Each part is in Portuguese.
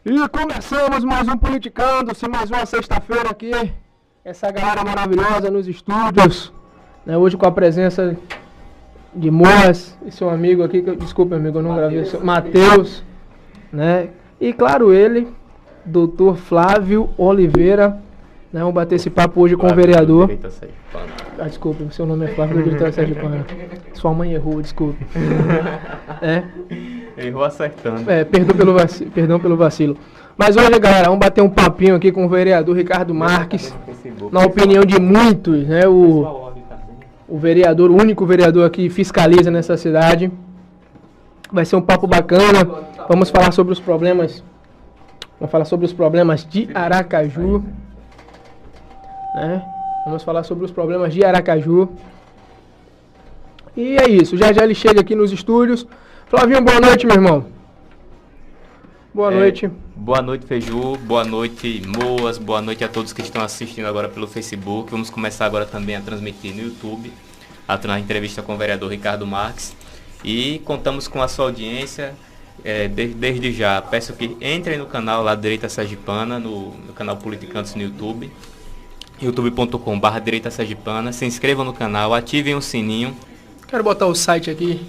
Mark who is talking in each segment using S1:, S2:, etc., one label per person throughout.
S1: E começamos mais um Politicando-se, mais uma sexta-feira aqui. Essa galera maravilhosa nos estúdios. Né, hoje com a presença de Moas e seu amigo aqui, desculpa amigo, eu não gravei, Matheus. Né? E claro ele, Dr. Flávio Oliveira. Né, vamos bater esse papo hoje com o vereador. Desculpa, seu nome é Flávio do Diretor Sergipana. Sua mãe errou, desculpe.
S2: Errou acertando.
S1: Perdão pelo vacilo. Mas hoje, galera, vamos bater um papinho aqui com o vereador Ricardo Marques. Na opinião de muitos, né? O vereador, o único vereador aqui fiscaliza nessa cidade. Vai ser um papo bacana. Vamos falar sobre os problemas. Vamos falar sobre os problemas de Aracaju. Né? Vamos falar sobre os problemas de Aracaju. E é isso. Já ele chega aqui nos estúdios. Flavinho, boa noite, meu irmão. Boa noite.
S2: Boa noite, Feiju. Boa noite, Moas. Boa noite a todos que estão assistindo agora pelo Facebook. Vamos começar agora também a transmitir no YouTube a entrevista com o vereador Ricardo Marques. E contamos com a sua audiência. Desde já, peço que entrem no canal lá Direita Sergipana, no canal Politicando-se no YouTube. youtube.com/Direita Sergipana. Se inscrevam no canal, ativem o sininho.
S1: Quero botar o site aqui,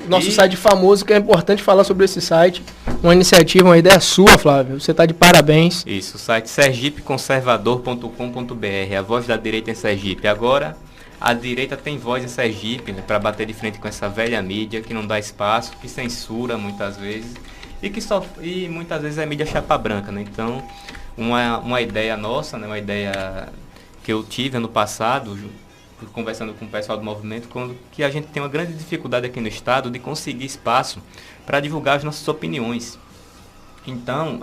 S1: nosso site famoso, que é importante falar sobre esse site. Uma iniciativa, uma ideia sua, Flávio. Você está de parabéns.
S2: Isso, o site sergipeconservador.com.br, a voz da direita em Sergipe. Agora, a direita tem voz em Sergipe, né, para bater de frente com essa velha mídia que não dá espaço, que censura muitas vezes e muitas vezes é mídia chapa branca, né? Então, uma ideia nossa, né, uma ideia que eu tive ano passado, conversando com o pessoal do movimento, que a gente tem uma grande dificuldade aqui no estado de conseguir espaço para divulgar as nossas opiniões. Então,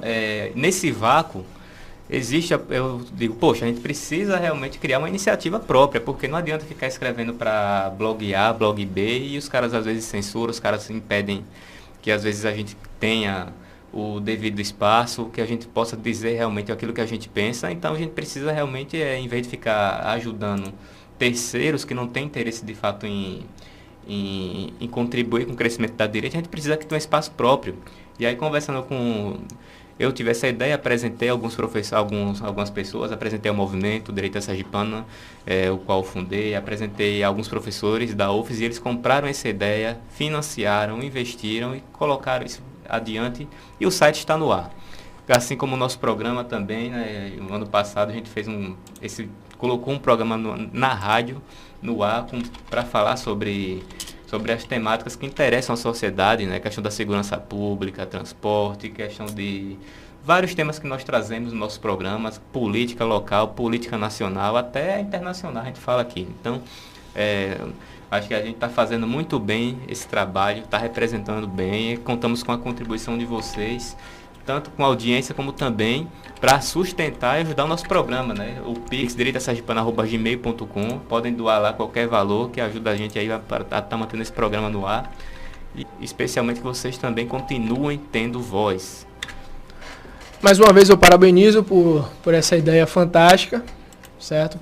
S2: nesse vácuo, eu digo, poxa, a gente precisa realmente criar uma iniciativa própria, porque não adianta ficar escrevendo para blog A, blog B, e os caras às vezes censuram, os caras impedem que às vezes a gente tenha o devido espaço, que a gente possa dizer realmente aquilo que a gente pensa. Então a gente precisa realmente, em vez de ficar ajudando terceiros que não têm interesse de fato em contribuir com o crescimento da direita, a gente precisa que tenha um espaço próprio. E aí, conversando com... Eu tive essa ideia, apresentei algumas pessoas, apresentei o movimento Direita Sergipana, o qual fundei, apresentei alguns professores da UFES e eles compraram essa ideia, financiaram, investiram e colocaram isso adiante, e o site está no ar. Assim como o nosso programa também, né, no ano passado a gente fez colocou um programa na rádio, no ar, para falar sobre as temáticas que interessam a sociedade, né, questão da segurança pública, transporte, questão de vários temas que nós trazemos nos nossos programas, política local, política nacional, até internacional a gente fala aqui. Então, acho que a gente está fazendo muito bem esse trabalho, está representando bem, e contamos com a contribuição de vocês, tanto com a audiência como também para sustentar e ajudar o nosso programa, né? O Pix, direitasergipana@gmail.com, podem doar lá qualquer valor que ajuda a gente aí a estar mantendo esse programa no ar, e especialmente que vocês também continuem tendo voz.
S1: Mais uma vez eu parabenizo por essa ideia fantástica, certo?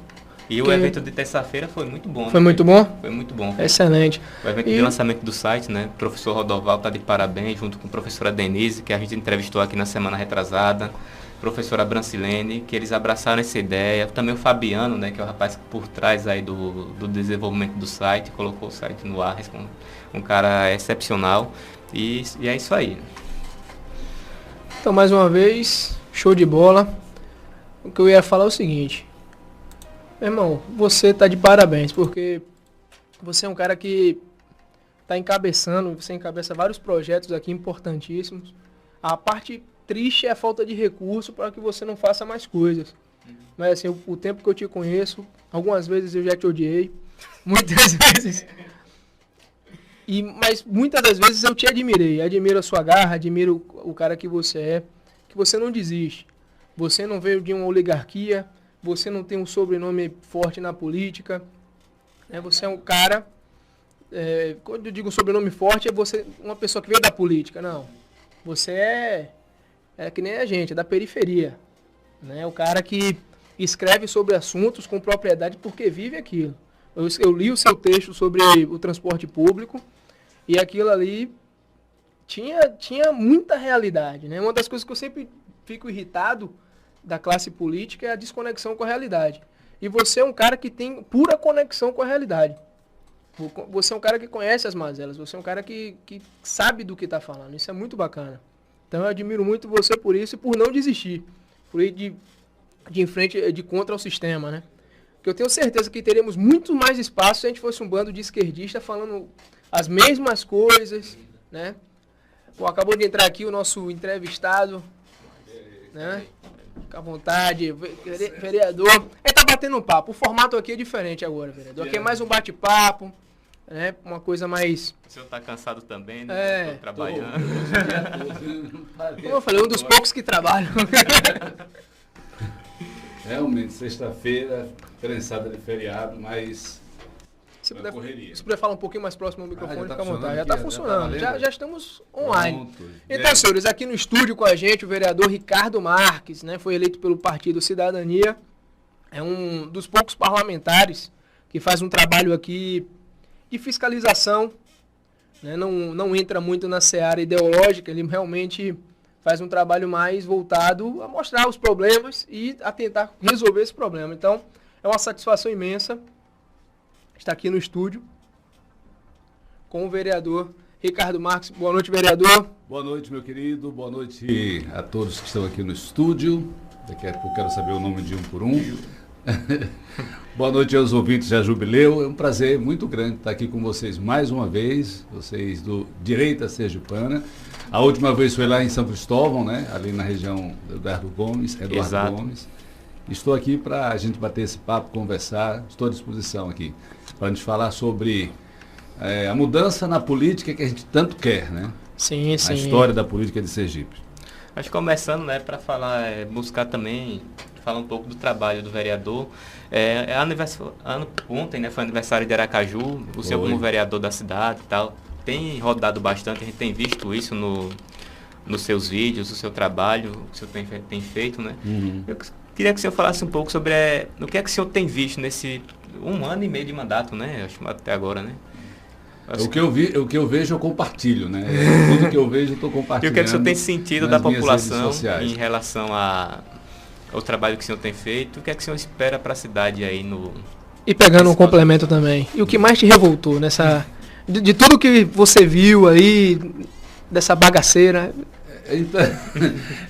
S2: E o evento de terça-feira foi muito bom.
S1: Foi muito bom?
S2: Foi muito bom.
S1: Excelente.
S2: O evento de lançamento do site, né? O professor Rodoval está de parabéns, junto com a professora Denise, que a gente entrevistou aqui na semana retrasada, professora Brancilene, que eles abraçaram essa ideia. Também o Fabiano, né? Que é o rapaz por trás aí do desenvolvimento do site, colocou o site no ar, um cara excepcional. E é isso aí.
S1: Então, mais uma vez, show de bola. O que eu ia falar é o seguinte... Meu irmão, você está de parabéns, porque você é um cara que está encabeçando, você encabeça vários projetos aqui importantíssimos. A parte triste é a falta de recurso para que você não faça mais coisas. Mas assim, o tempo que eu te conheço, algumas vezes eu já te odiei, muitas vezes. Mas muitas das vezes eu te admirei, admiro a sua garra, admiro o cara que você não desiste. Você não veio de uma oligarquia, você não tem um sobrenome forte na política, né? Você é um cara, quando eu digo sobrenome forte, é você uma pessoa que veio da política, não. Você é que nem a gente, é da periferia, né? O cara que escreve sobre assuntos com propriedade porque vive aquilo. Eu li o seu texto sobre o transporte público e aquilo ali tinha muita realidade, né? Uma das coisas que eu sempre fico irritado da classe política é a desconexão com a realidade. E você é um cara que tem pura conexão com a realidade. Você é um cara que conhece as mazelas, você é um cara que sabe do que está falando. Isso é muito bacana. Então eu admiro muito você por isso e por não desistir. Por ir de frente, de contra o sistema, né? Porque eu tenho certeza que teremos muito mais espaço se a gente fosse um bando de esquerdistas falando as mesmas coisas, né? Bom, acabou de entrar aqui o nosso entrevistado, né? Fica à vontade, vereador. Ele tá batendo um papo. O formato aqui é diferente agora, vereador. Aqui é mais um bate-papo, né? Uma coisa mais...
S2: O senhor tá cansado também, né? Tô trabalhando.
S1: Como eu falei, um dos poucos que trabalham.
S3: Realmente, sexta-feira, prensada de feriado, mas...
S1: Se puder falar um pouquinho mais próximo ao microfone, fica à vontade. Já está funcionando, já estamos online. Pronto. Então, senhores, aqui no estúdio com a gente, o vereador Ricardo Marques, né, foi eleito pelo Partido Cidadania. É um dos poucos parlamentares que faz um trabalho aqui de fiscalização, né, não entra muito na seara ideológica, ele realmente faz um trabalho mais voltado a mostrar os problemas e a tentar resolver esse problema. Então, é uma satisfação imensa está aqui no estúdio com o vereador Ricardo Marques. Boa noite, vereador.
S3: Boa noite, meu querido. Boa noite a todos que estão aqui no estúdio. Daqui a pouco eu quero saber o nome de um por um. Boa noite aos ouvintes da Jubileu. É um prazer muito grande estar aqui com vocês mais uma vez, vocês do Direita Sergipana. A última vez foi lá em São Cristóvão, né? Ali na região do Eduardo Gomes. Gomes. Estou aqui para a gente bater esse papo, conversar. Estou à disposição aqui para a gente falar sobre a mudança na política que a gente tanto quer, né?
S1: Sim, sim.
S3: A história da política de Sergipe.
S2: Acho que começando, né, para falar, buscar também, falar um pouco do trabalho do vereador. Ontem, né, foi aniversário de Aracaju, o senhor como vereador da cidade e tal, tem rodado bastante, a gente tem visto isso nos seus vídeos, o seu trabalho, o que o senhor tem feito, né?
S3: Uhum.
S2: Eu queria que o senhor falasse um pouco sobre o que é que o senhor tem visto nesse 1 ano e meio de mandato, né? Acho até agora, né?
S3: O que eu vejo, eu compartilho, né? Tudo que eu vejo, eu estou compartilhando.
S2: E o que é que o senhor tem sentido da população em relação ao trabalho que o senhor tem feito? O que é que o senhor espera para a cidade aí no...
S1: E pegando um complemento também. E o que mais te revoltou nessa... De tudo que você viu aí, dessa bagaceira...
S3: Então,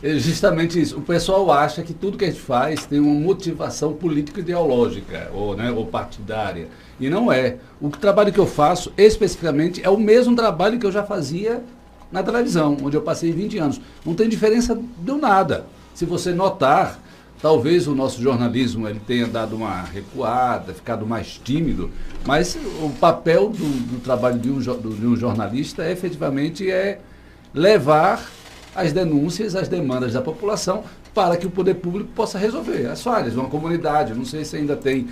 S3: é justamente isso. O pessoal acha que tudo que a gente faz tem uma motivação político-ideológica ou partidária. E não é. O trabalho que eu faço, especificamente, é o mesmo trabalho que eu já fazia na televisão, onde eu passei 20 anos. Não tem diferença de nada. Se você notar, talvez o nosso jornalismo ele tenha dado uma recuada, ficado mais tímido, mas o papel do trabalho de um jornalista efetivamente é levar as denúncias, as demandas da população para que o poder público possa resolver as falhas. Uma comunidade, não sei se ainda tem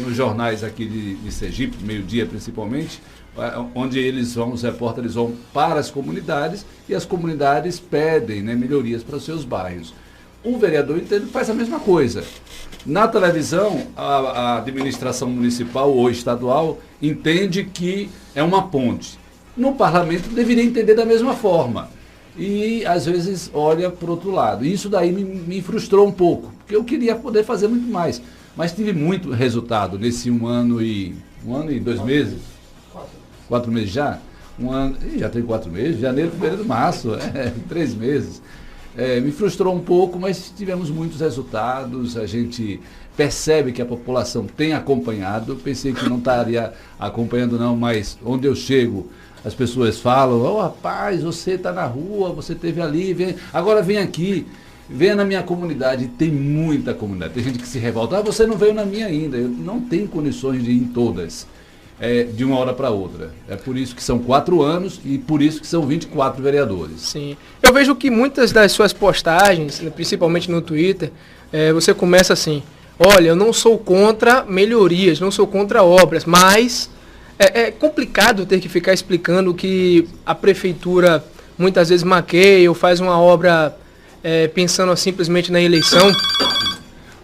S3: nos jornais aqui de Sergipe, meio-dia principalmente, onde os repórteres vão para as comunidades e as comunidades pedem, né, melhorias para os seus bairros. O vereador faz a mesma coisa. Na televisão, a administração municipal ou estadual entende que é uma ponte. No parlamento deveria entender da mesma forma. E às vezes olha para o outro lado. Isso daí me frustrou um pouco, porque eu queria poder fazer muito mais. Mas tive muito resultado nesse 1 ano e 2 meses. 4 meses já? Já tem 4 meses, janeiro, fevereiro, março, 3 meses. Me frustrou um pouco, mas tivemos muitos resultados. A gente percebe que a população tem acompanhado. Eu pensei que não estaria acompanhando não, mas onde eu chego, as pessoas falam: rapaz, você está na rua, você esteve ali, agora vem aqui, venha na minha comunidade. Tem muita comunidade, tem gente que se revolta: você não veio na minha ainda. Eu não tenho condições de ir em todas, de uma hora para outra. É por isso que são 4 anos e por isso que são 24 vereadores.
S1: Sim, eu vejo que muitas das suas postagens, principalmente no Twitter, você começa assim: olha, eu não sou contra melhorias, não sou contra obras, mas... É complicado ter que ficar explicando que a prefeitura muitas vezes maqueia ou faz uma obra pensando simplesmente na eleição.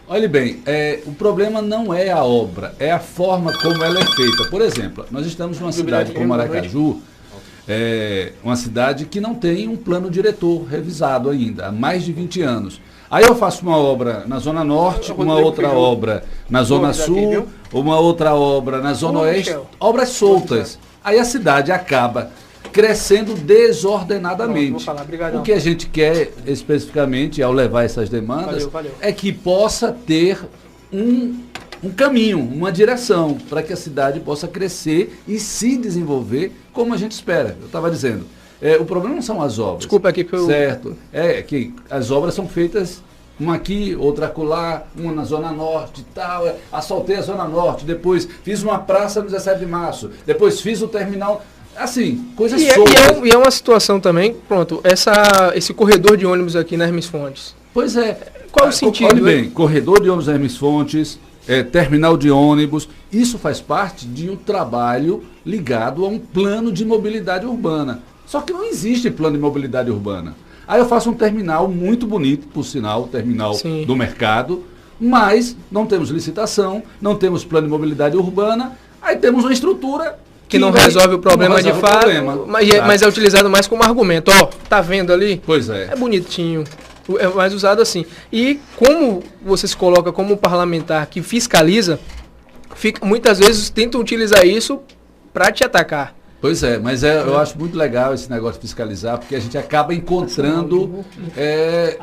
S3: Olhe bem, o problema não é a obra, é a forma como ela é feita. Por exemplo, nós estamos numa cidade como Aracaju, uma cidade que não tem um plano diretor revisado ainda, há mais de 20 anos. Aí eu faço uma obra na Zona Norte, uma outra obra na Zona Sul, uma outra obra na Zona Oeste, obras soltas. Aí a cidade acaba crescendo desordenadamente. O que a gente quer especificamente ao levar essas demandas é que possa ter um caminho, uma direção para que a cidade possa crescer e se desenvolver como a gente espera. Eu estava dizendo, o problema não são as obras.
S1: Desculpa aqui pelo...
S3: Certo. É que as obras são feitas uma aqui, outra acolá, uma na Zona Norte e tal. Assaltei a Zona Norte, depois fiz uma praça no 17 de março, depois fiz o terminal... Assim, coisas soltas.
S1: E é uma situação também, pronto, esse corredor de ônibus aqui na Hermes Fontes.
S3: Pois é.
S1: Qual o sentido?
S3: Olha bem, corredor de ônibus na Hermes Fontes, terminal de ônibus, isso faz parte de um trabalho ligado a um plano de mobilidade urbana. Só que não existe plano de mobilidade urbana. Aí eu faço um terminal muito bonito, por sinal, terminal
S1: Sim.
S3: do mercado, mas não temos licitação, não temos plano de mobilidade urbana, aí temos uma estrutura
S1: que não resolve o problema de fato, mas é utilizado mais como argumento. Ó, tá vendo ali?
S3: Pois é.
S1: É bonitinho, é mais usado assim. E como você se coloca como parlamentar que fiscaliza, muitas vezes tentam utilizar isso para te atacar.
S3: Pois é, mas eu acho muito legal esse negócio de fiscalizar, porque a gente acaba encontrando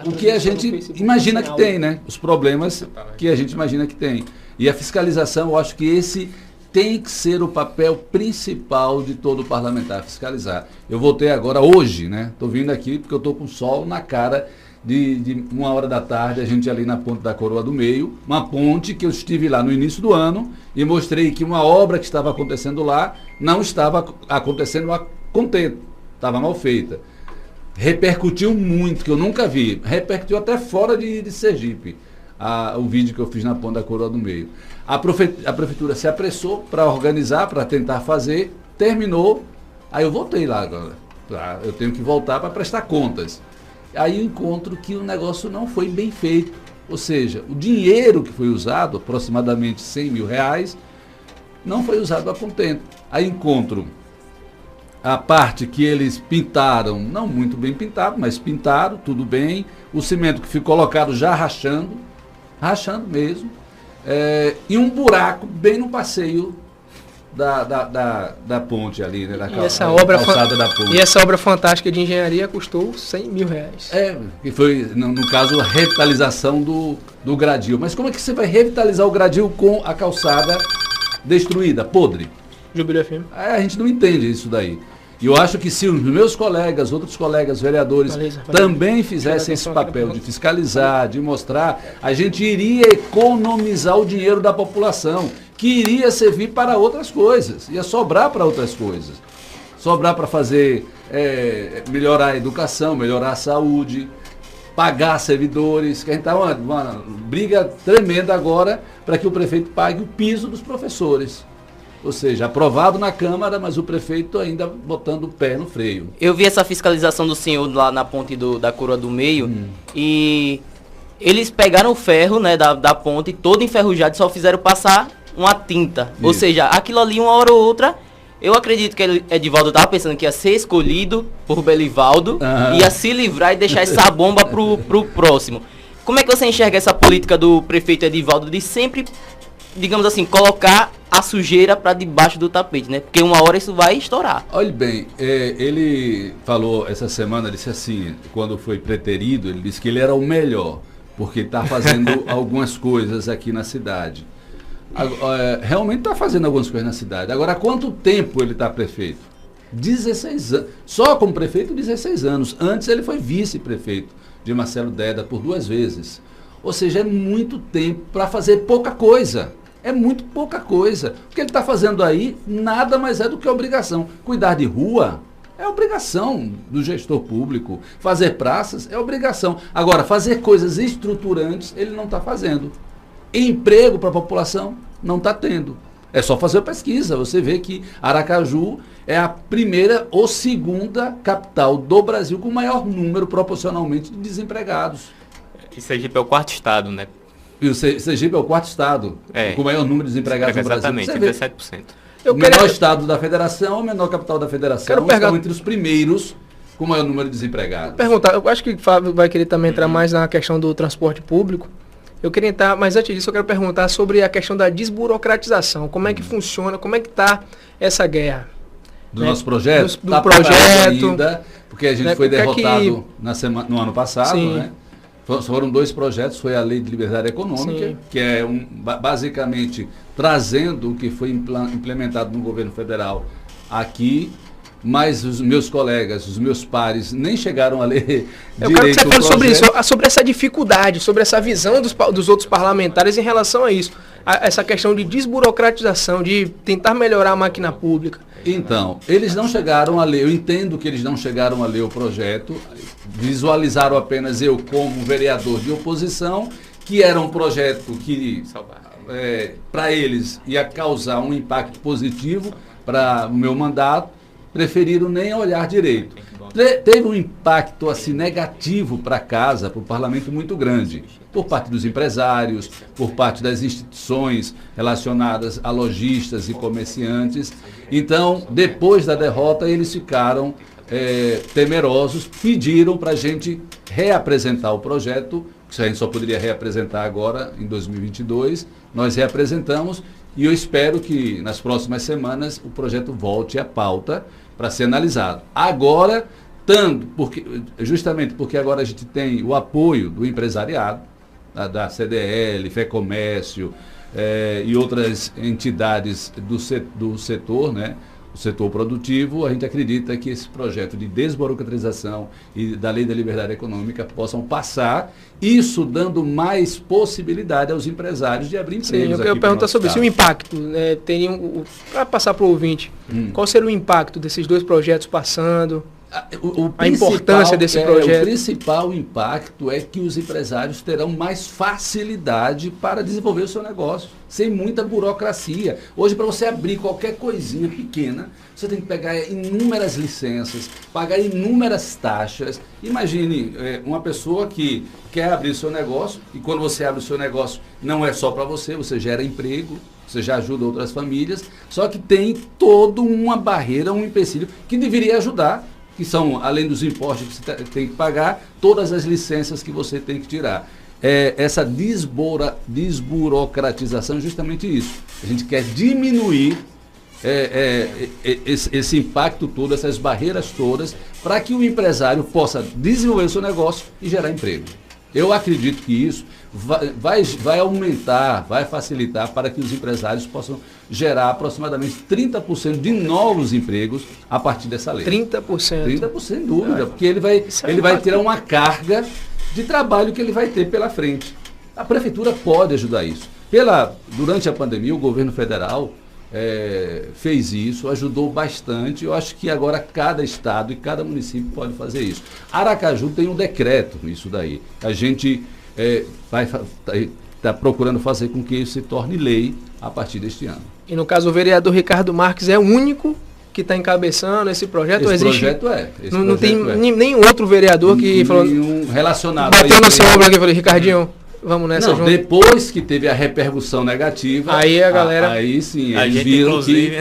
S3: o que a gente imagina que tem, né? Os problemas que a gente imagina que tem. E a fiscalização, eu acho que esse tem que ser o papel principal de todo parlamentar, fiscalizar. Eu voltei agora hoje, né? Estou vindo aqui porque eu estou com sol na cara de 1h da tarde, a gente ali na ponte da Coroa do Meio, uma ponte que eu estive lá no início do ano e mostrei que uma obra que estava acontecendo lá não estava acontecendo a contento, estava mal feita. Repercutiu muito, que eu nunca vi, repercutiu até fora de Sergipe, o vídeo que eu fiz na ponte da Coroa do Meio. A prefeitura se apressou para organizar, para tentar fazer, terminou, aí eu voltei lá agora. Eu tenho que voltar para prestar contas. Aí eu encontro que o negócio não foi bem feito. Ou seja, o dinheiro que foi usado, aproximadamente R$100 mil, não foi usado a contento. Aí encontro a parte que eles pintaram, não muito bem pintado, mas pintaram, tudo bem. O cimento que ficou colocado já rachando mesmo. E um buraco bem no passeio da ponte ali, né? Calçada da ponte.
S1: E essa obra fantástica de engenharia custou R$100 mil.
S3: Que foi, no caso, a revitalização do gradil. Mas como é que você vai revitalizar o gradil com a calçada destruída, podre?
S1: Jubileu FM.
S3: A gente não entende isso daí. E eu acho que se os meus colegas, outros colegas vereadores, também fizessem esse papel de fiscalizar, de mostrar, a gente iria economizar o dinheiro da população, que iria servir para outras coisas, ia sobrar para outras coisas. Sobrar para fazer, melhorar a educação, melhorar a saúde, pagar servidores, que a gente está uma briga tremenda agora para que o prefeito pague o piso dos professores. Ou seja, aprovado na Câmara, mas o prefeito ainda botando o pé no freio.
S4: Eu vi essa fiscalização do senhor lá na ponte da Coroa do Meio e eles pegaram o ferro, né, da ponte todo enferrujado e só fizeram passar uma tinta. Isso. Ou seja, aquilo ali uma hora ou outra, eu acredito que Edivaldo estava pensando que ia ser escolhido por Belivaldo, ia se livrar e deixar essa bomba pro próximo. Como é que você enxerga essa política do prefeito Edivaldo de sempre, digamos assim, colocar a sujeira para debaixo do tapete, né? Porque uma hora isso vai estourar.
S3: Olha bem, ele falou essa semana, disse assim, quando foi preterido, ele disse que ele era o melhor, porque está fazendo algumas coisas aqui na cidade. Realmente está fazendo algumas coisas na cidade. Agora, há quanto tempo ele está prefeito? 16 anos. Só como prefeito, 16 anos. Antes ele foi vice-prefeito de Marcelo Deda por 2 vezes. Ou seja, é muito tempo para fazer pouca coisa. É muito pouca coisa. O que ele está fazendo aí nada mais é do que obrigação. Cuidar de rua é obrigação do gestor público. Fazer praças é obrigação. Agora, fazer coisas estruturantes ele não está fazendo. Emprego para a população não está tendo. É só fazer pesquisa. Você vê que Aracaju é a primeira ou segunda capital do Brasil com maior número proporcionalmente de desempregados.
S2: E Sergipe é o 4º estado, né?
S3: E o Sergipe é o 4º estado com o maior número de desempregados no Brasil.
S2: Exatamente, 17%.
S3: o menor estado da federação, o menor capital da federação, estão entre os primeiros com o maior número de desempregados.
S1: Perguntar, eu acho que o Fábio vai querer também entrar mais na questão do transporte público. Eu queria entrar, mas antes disso eu quero perguntar sobre a questão da desburocratização. Como é que funciona, como é que está essa guerra?
S3: Do nosso projeto?
S1: Do projeto.
S3: Ainda, porque a gente foi derrotado no ano passado, né? Foram 2 projetos, foi a Lei de Liberdade Econômica, sim, que é basicamente trazendo o que foi implementado no governo federal aqui, mas os meus colegas, os meus pares, nem chegaram a ler
S1: eu quero que você fale sobre isso, sobre essa dificuldade, sobre essa visão dos outros parlamentares em relação a isso, essa questão de desburocratização, de tentar melhorar a máquina pública.
S3: Então, eles não chegaram a ler, eu entendo que eles não chegaram a ler o projeto, visualizaram apenas eu como vereador de oposição, que era um projeto que, para eles, ia causar um impacto positivo para o meu mandato, preferiram nem olhar direito. Teve um impacto assim negativo para casa, para o parlamento muito grande, por parte dos empresários, por parte das instituições relacionadas a lojistas e comerciantes. Então, depois da derrota, eles ficaram temerosos, pediram para a gente reapresentar o projeto, que a gente só poderia reapresentar agora em 2022. Nós reapresentamos e eu espero que nas próximas semanas o projeto volte à pauta para ser analisado. Agora, justamente porque agora a gente tem o apoio do empresariado, da CDL, FEComércio e outras entidades do setor, né? O setor produtivo, a gente acredita que esse projeto de desburocratização e da Lei da Liberdade Econômica possam passar, isso dando mais possibilidade aos empresários de abrir empregos. Sim,
S1: eu quero perguntar sobre isso, o impacto, né, para passar para o ouvinte, qual seria o impacto desses 2 projetos passando? A importância desse projeto.
S3: O principal impacto é que os empresários terão mais facilidade para desenvolver o seu negócio, sem muita burocracia. Hoje, para você abrir qualquer coisinha pequena, você tem que pegar inúmeras licenças, pagar inúmeras taxas. Imagine uma pessoa que quer abrir seu negócio, e quando você abre o seu negócio, não é só para você, você gera emprego, você já ajuda outras famílias, só que tem toda uma barreira, um empecilho, que deveria ajudar, que são, além dos impostos que você tem que pagar, todas as licenças que você tem que tirar. Essa desburocratização é justamente isso. A gente quer diminuir esse impacto todo, essas barreiras todas, para que o empresário possa desenvolver o seu negócio e gerar emprego. Eu acredito que isso vai aumentar, vai facilitar para que os empresários possam gerar aproximadamente 30% de novos empregos a partir dessa lei.
S1: 30%?
S3: 30% sem dúvida, porque ele vai ter uma carga de trabalho que ele vai ter pela frente. A prefeitura pode ajudar isso. Durante a pandemia, o governo federal fez isso, ajudou bastante. Eu acho que agora cada estado e cada município pode fazer isso. Aracaju tem um decreto nisso daí. A gente está procurando fazer com que isso se torne lei a partir deste ano.
S1: E no caso o vereador Ricardo Marques é o único que está encabeçando esse projeto? Não tem nenhum outro vereador que falou...
S3: Nenhum relacionado.
S1: Bateu no seu ombro aqui e falou, Ricardinho... Vamos nessa,
S3: João. Depois que teve a repercussão negativa,
S1: aí a galera...
S3: Aí sim, eles viram que...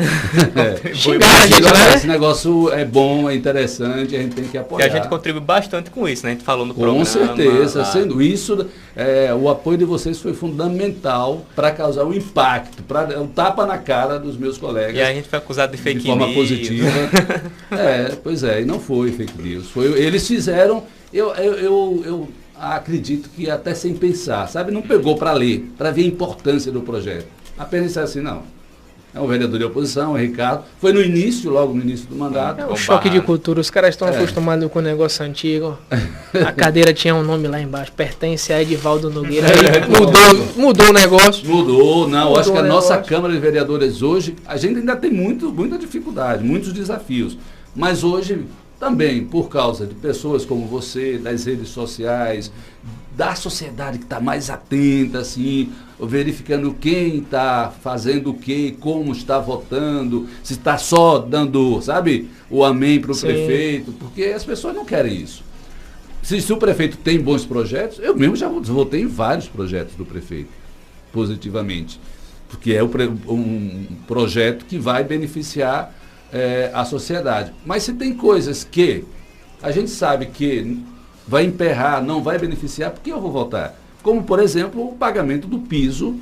S3: Esse negócio é bom, é interessante, a gente tem que apoiar.
S2: E a gente contribui bastante com isso, né? A gente falou no programa.
S3: Com certeza, sendo isso, o apoio de vocês foi fundamental para causar um impacto, para um tapa na cara dos meus colegas.
S2: E a gente foi acusado de fake news.
S3: De forma positiva. Pois é, e não foi fake news. Eles fizeram... Eu acredito que até sem pensar, sabe? Não pegou para ler, para ver a importância do projeto. Apenas disse assim, não. É um vereador de oposição, é Ricardo. Foi logo no início do mandato.
S1: É um choque de cultura. Os caras estão acostumados com o negócio antigo. A cadeira tinha um nome lá embaixo. Pertence a Edivaldo Nogueira. Aí mudou o negócio.
S3: Não. Acho que a nossa Câmara de Vereadores hoje, a gente ainda tem muita dificuldade, muitos desafios. Mas hoje... Também por causa de pessoas como você, das redes sociais, da sociedade que está mais atenta, assim, verificando quem está fazendo o quê, como está votando, se está só dando, sabe, o amém para o prefeito, porque as pessoas não querem isso. Se o prefeito tem bons projetos, eu mesmo já votei em vários projetos do prefeito, positivamente. porque é um projeto que vai beneficiar a sociedade. Mas se tem coisas que a gente sabe que vai emperrar, não vai beneficiar, por que eu vou votar? Como, por exemplo, o pagamento do piso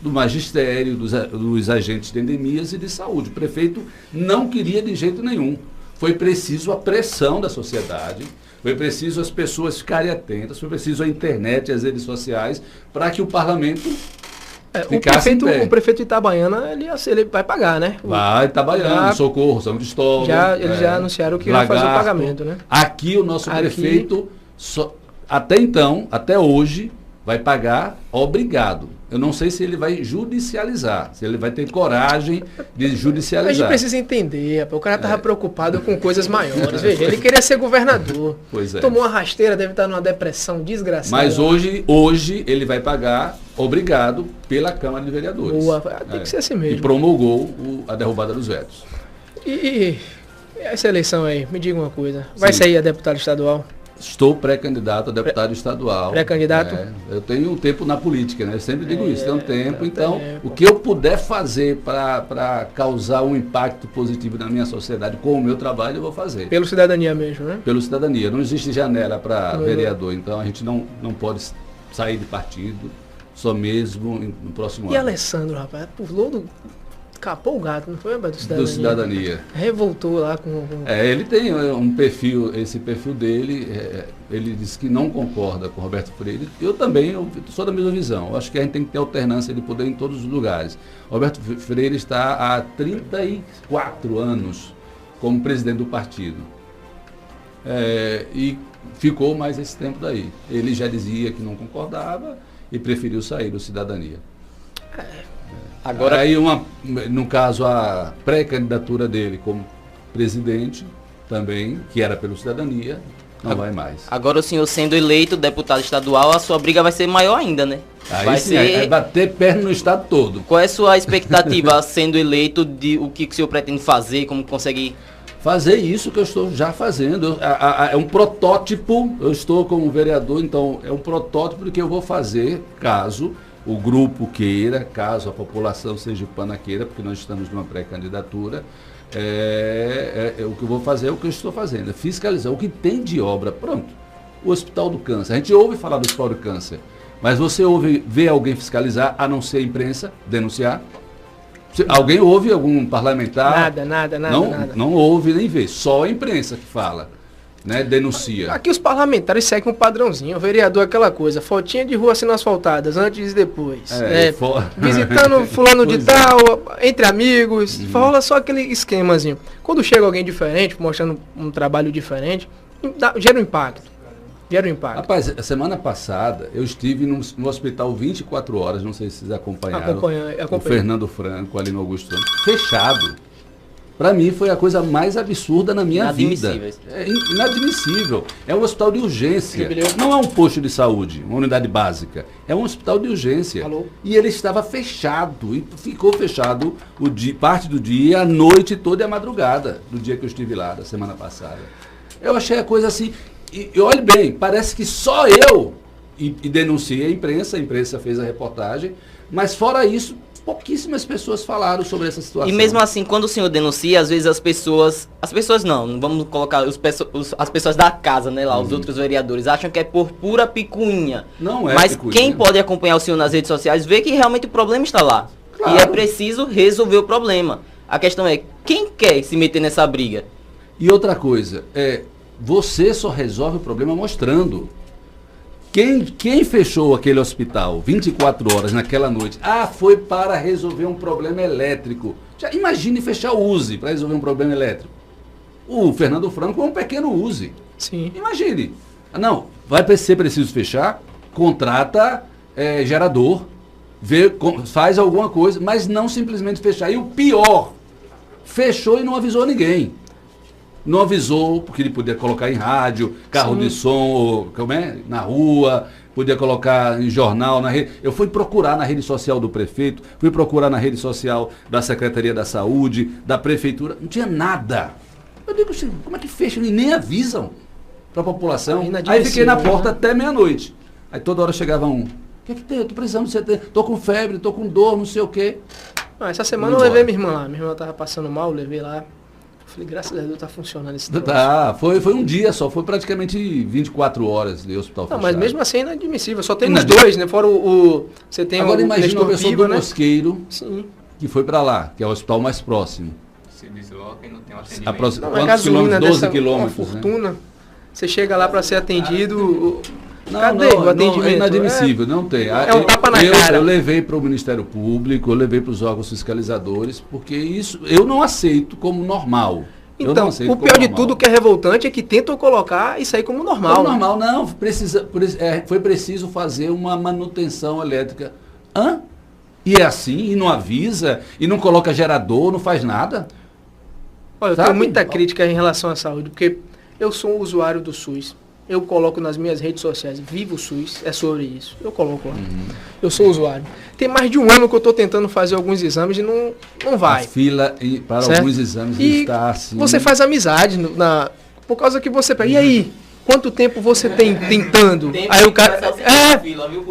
S3: do magistério, dos agentes de endemias e de saúde. O prefeito não queria de jeito nenhum. Foi preciso a pressão da sociedade, foi preciso as pessoas ficarem atentas, foi preciso a internet e as redes sociais para que o parlamento ficasse em pé.
S1: O prefeito de Itabaiana, ele vai pagar, né?
S3: Vai, Itabaiana, Socorro, São Cristóvão.
S1: Eles já anunciaram que vai fazer o pagamento, né?
S3: Aqui o nosso prefeito, até então, até hoje, vai pagar obrigado. Eu não sei se ele vai judicializar, se ele vai ter coragem de judicializar.
S1: A gente precisa entender, rapaz, o cara estava preocupado com coisas maiores. Veja, ele queria ser governador.
S3: Pois é.
S1: Tomou uma rasteira, deve estar numa depressão desgraçada.
S3: Mas hoje ele vai pagar obrigado pela Câmara de Vereadores.
S1: Boa, tem que ser assim mesmo.
S3: E promulgou a derrubada dos vetos.
S1: E essa eleição aí, me diga uma coisa. Vai
S3: Sim.
S1: sair a deputada estadual?
S3: Estou pré-candidato a deputado estadual.
S1: Pré-candidato?
S3: Eu tenho um tempo na política, né? Eu sempre digo isso, tenho um tempo. Então, o que eu puder fazer para causar um impacto positivo na minha sociedade com o meu trabalho, eu vou fazer.
S1: Pelo cidadania mesmo, né?
S3: Pelo cidadania. Não existe janela para vereador, então a gente não pode sair de partido, só mesmo no próximo ano.
S1: E Alessandro, rapaz, pulou capou o gato, não foi, rapaz,
S3: do cidadania.
S1: Revoltou lá com...
S3: Ele tem um perfil, esse perfil dele, ele disse que não concorda com Roberto Freire. Eu também, eu sou da mesma visão. Eu acho que a gente tem que ter alternância de poder em todos os lugares. Roberto Freire está há 34 anos como presidente do partido. E ficou mais esse tempo daí. Ele já dizia que não concordava e preferiu sair do cidadania. Agora, aí no caso, a pré-candidatura dele como presidente, também, que era pelo cidadania, não vai mais.
S4: Agora o senhor sendo eleito deputado estadual, a sua briga vai ser maior ainda, né?
S3: Aí vai bater perna no estado todo.
S4: Qual é a sua expectativa sendo eleito, de o que o senhor pretende fazer, como consegue...
S3: Fazer isso que eu estou já fazendo. É um protótipo, eu estou como vereador, então é um protótipo do que eu vou fazer caso o grupo queira, caso a população sergipana queira, porque nós estamos numa pré-candidatura, o que eu vou fazer é o que eu estou fazendo, é fiscalizar o que tem de obra. Pronto, o Hospital do Câncer, a gente ouve falar do Hospital do Câncer, mas você vê alguém fiscalizar, a não ser a imprensa, denunciar? Alguém ouve algum parlamentar?
S1: Nada.
S3: Não ouve nem vê, só a imprensa que fala. Né, denuncia.
S1: Aqui os parlamentares seguem um padrãozinho. O vereador é aquela coisa, fotinha de rua sendo asfaltadas, antes e depois. Visitando fulano de tal, entre amigos, rola só aquele esquemazinho. Quando chega alguém diferente, mostrando um trabalho diferente, gera um impacto.
S3: Rapaz, a semana passada eu estive no hospital 24 horas, não sei se vocês acompanharam. O Fernando Franco, ali no Augusto Franco, fechado. Para mim foi a coisa mais absurda na minha vida. É inadmissível. É um hospital de urgência. Não é um posto de saúde, uma unidade básica. É um hospital de urgência.
S1: Alô?
S3: E ele estava fechado. E ficou fechado parte do dia, a noite toda e a madrugada do dia que eu estive lá, da semana passada. Eu achei a coisa assim. E olhe bem, parece que só eu denunciei a imprensa fez a reportagem, mas fora isso, pouquíssimas pessoas falaram sobre essa situação.
S4: E mesmo assim, quando o senhor denuncia, às vezes as pessoas não vamos colocar as pessoas da casa, né, lá, os outros vereadores, acham que é por pura picuinha.
S3: Não é.
S4: Mas
S3: picuinha.
S4: Quem pode acompanhar o senhor nas redes sociais vê que realmente o problema está lá.
S3: Claro.
S4: E é preciso resolver o problema. A questão é, quem quer se meter nessa briga?
S3: E outra coisa, você só resolve o problema mostrando. Quem fechou aquele hospital 24 horas naquela noite? Foi para resolver um problema elétrico. Já imagine fechar o USE para resolver um problema elétrico. O Fernando Franco é um pequeno USE.
S1: Sim.
S3: Imagine. Não, vai ser preciso fechar, contrata gerador, faz alguma coisa, mas não simplesmente fechar. E o pior, fechou e não avisou ninguém. Não avisou, porque ele podia colocar em rádio, carro de som, na rua, podia colocar em jornal, na rede. Eu fui procurar na rede social do prefeito, fui procurar na rede social da Secretaria da Saúde, da Prefeitura, não tinha nada. Eu digo, como é que fecham e nem avisam para a população? Aí fiquei na porta até meia-noite. Aí toda hora chegava um, que tem? Eu tô precisando, tô com febre, tô com dor, não sei o quê.
S1: Essa semana eu levei minha irmã lá. Minha irmã tava passando mal, eu levei lá. Falei, graças a Deus tá funcionando esse troço.
S3: Tá, foi um dia só, foi praticamente 24 horas de hospital fechado.
S1: Mas mesmo assim é inadmissível, só temos dois, né? Fora você tem
S3: agora imagina uma pessoa do
S1: né?
S3: Mosqueiro,
S1: Sim.
S3: que foi para lá, que é o hospital mais próximo.
S2: Se desloca e não tem um atendimento.
S3: Quantos quilômetros? 12 quilômetros.
S1: Uma fortuna. Né? Você chega lá para ser atendido...
S3: Cadê o atendimento? É inadmissível, não tem.
S1: É um tapa na cara.
S3: Eu levei para o Ministério Público, eu levei para os órgãos fiscalizadores, porque isso eu não aceito como normal.
S1: Então, o pior de tudo que é revoltante é que tentam colocar isso aí como normal.
S3: Como normal, não. Foi preciso fazer uma manutenção elétrica. Hã? E é assim? E não avisa? E não coloca gerador? Não faz nada?
S1: Olha, eu tenho muita crítica em relação à saúde, porque eu sou um usuário do SUS. Eu coloco nas minhas redes sociais, Viva o SUS, é sobre isso. Eu coloco lá. Eu sou usuário. Tem mais de um ano que eu estou tentando fazer alguns exames e não vai.
S3: A fila para certo? Alguns exames está assim.
S1: Você faz amizade por causa que você pega. E aí? Quanto tempo você tem tentando? Aí o cara.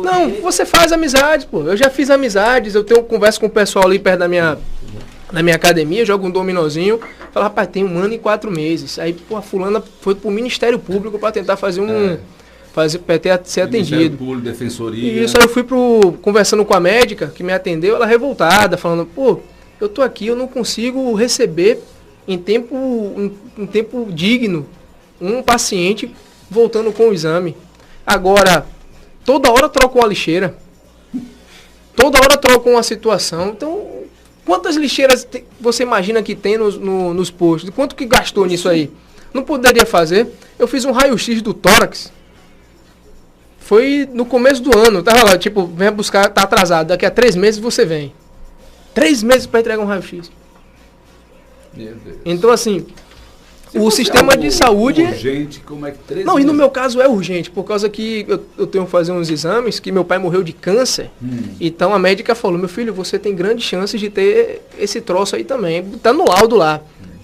S1: Não, você faz amizade, pô. Eu já fiz amizades, eu converso com o pessoal ali perto da minha academia, jogo um dominozinho. Fala, rapaz, tem 1 ano e 4 meses. Aí, pô, a fulana foi pro Ministério Público para tentar fazer ser atendido.
S3: Ministério Público, Defensoria.
S1: E isso aí eu fui conversando com a médica que me atendeu, ela revoltada, falando, pô, eu tô aqui, eu não consigo receber em tempo digno um paciente voltando com o exame. Agora, toda hora troca uma lixeira. Toda hora troca uma situação. Então, quantas lixeiras você imagina que tem nos postos? Quanto que gastou nisso aí? Não poderia fazer? Eu fiz um raio-x do tórax. Foi no começo do ano. Tava lá, tipo, vem buscar, tá atrasado. Daqui a 3 meses você vem. 3 meses para entregar um raio-x.
S3: Meu Deus.
S1: Então, assim, o sistema de saúde...
S3: Urgente, como é que 3
S1: Não,
S3: meses?
S1: e no meu caso é urgente, por causa que eu tenho que fazer uns exames, que meu pai morreu de câncer. Então a médica falou, meu filho, você tem grandes chances de ter esse troço aí também. Tá no laudo lá.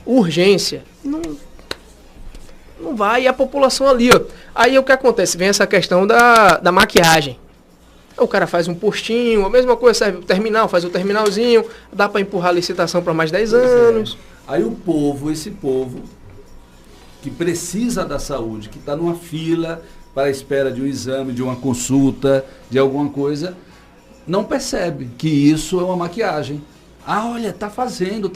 S1: Urgência. Não vai, e a população ali, ó. Aí o que acontece? Vem essa questão da maquiagem. O cara faz um postinho, a mesma coisa, serve o terminal, faz o terminalzinho, dá para empurrar a licitação para mais 10 anos.
S3: Aí esse povo que precisa da saúde, que está numa fila para a espera de um exame, de uma consulta, de alguma coisa, não percebe que isso é uma maquiagem. Ah, olha, tá fazendo.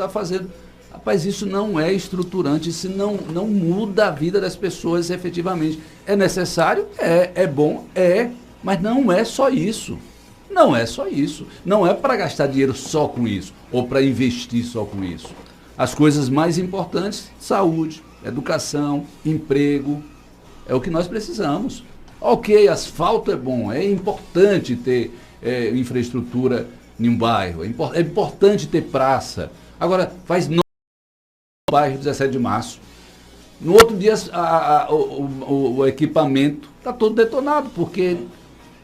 S3: Rapaz, isso não é estruturante, isso não muda a vida das pessoas efetivamente. É necessário? É bom? Mas não é só isso. Não é só isso. Não é para gastar dinheiro só com isso, ou para investir só com isso. As coisas mais importantes, saúde, educação, emprego, é o que nós precisamos. Ok, asfalto é bom, é importante ter infraestrutura em um bairro, é importante ter praça. Agora, faz no bairro 17 de março. No outro dia, o equipamento está todo detonado, porque...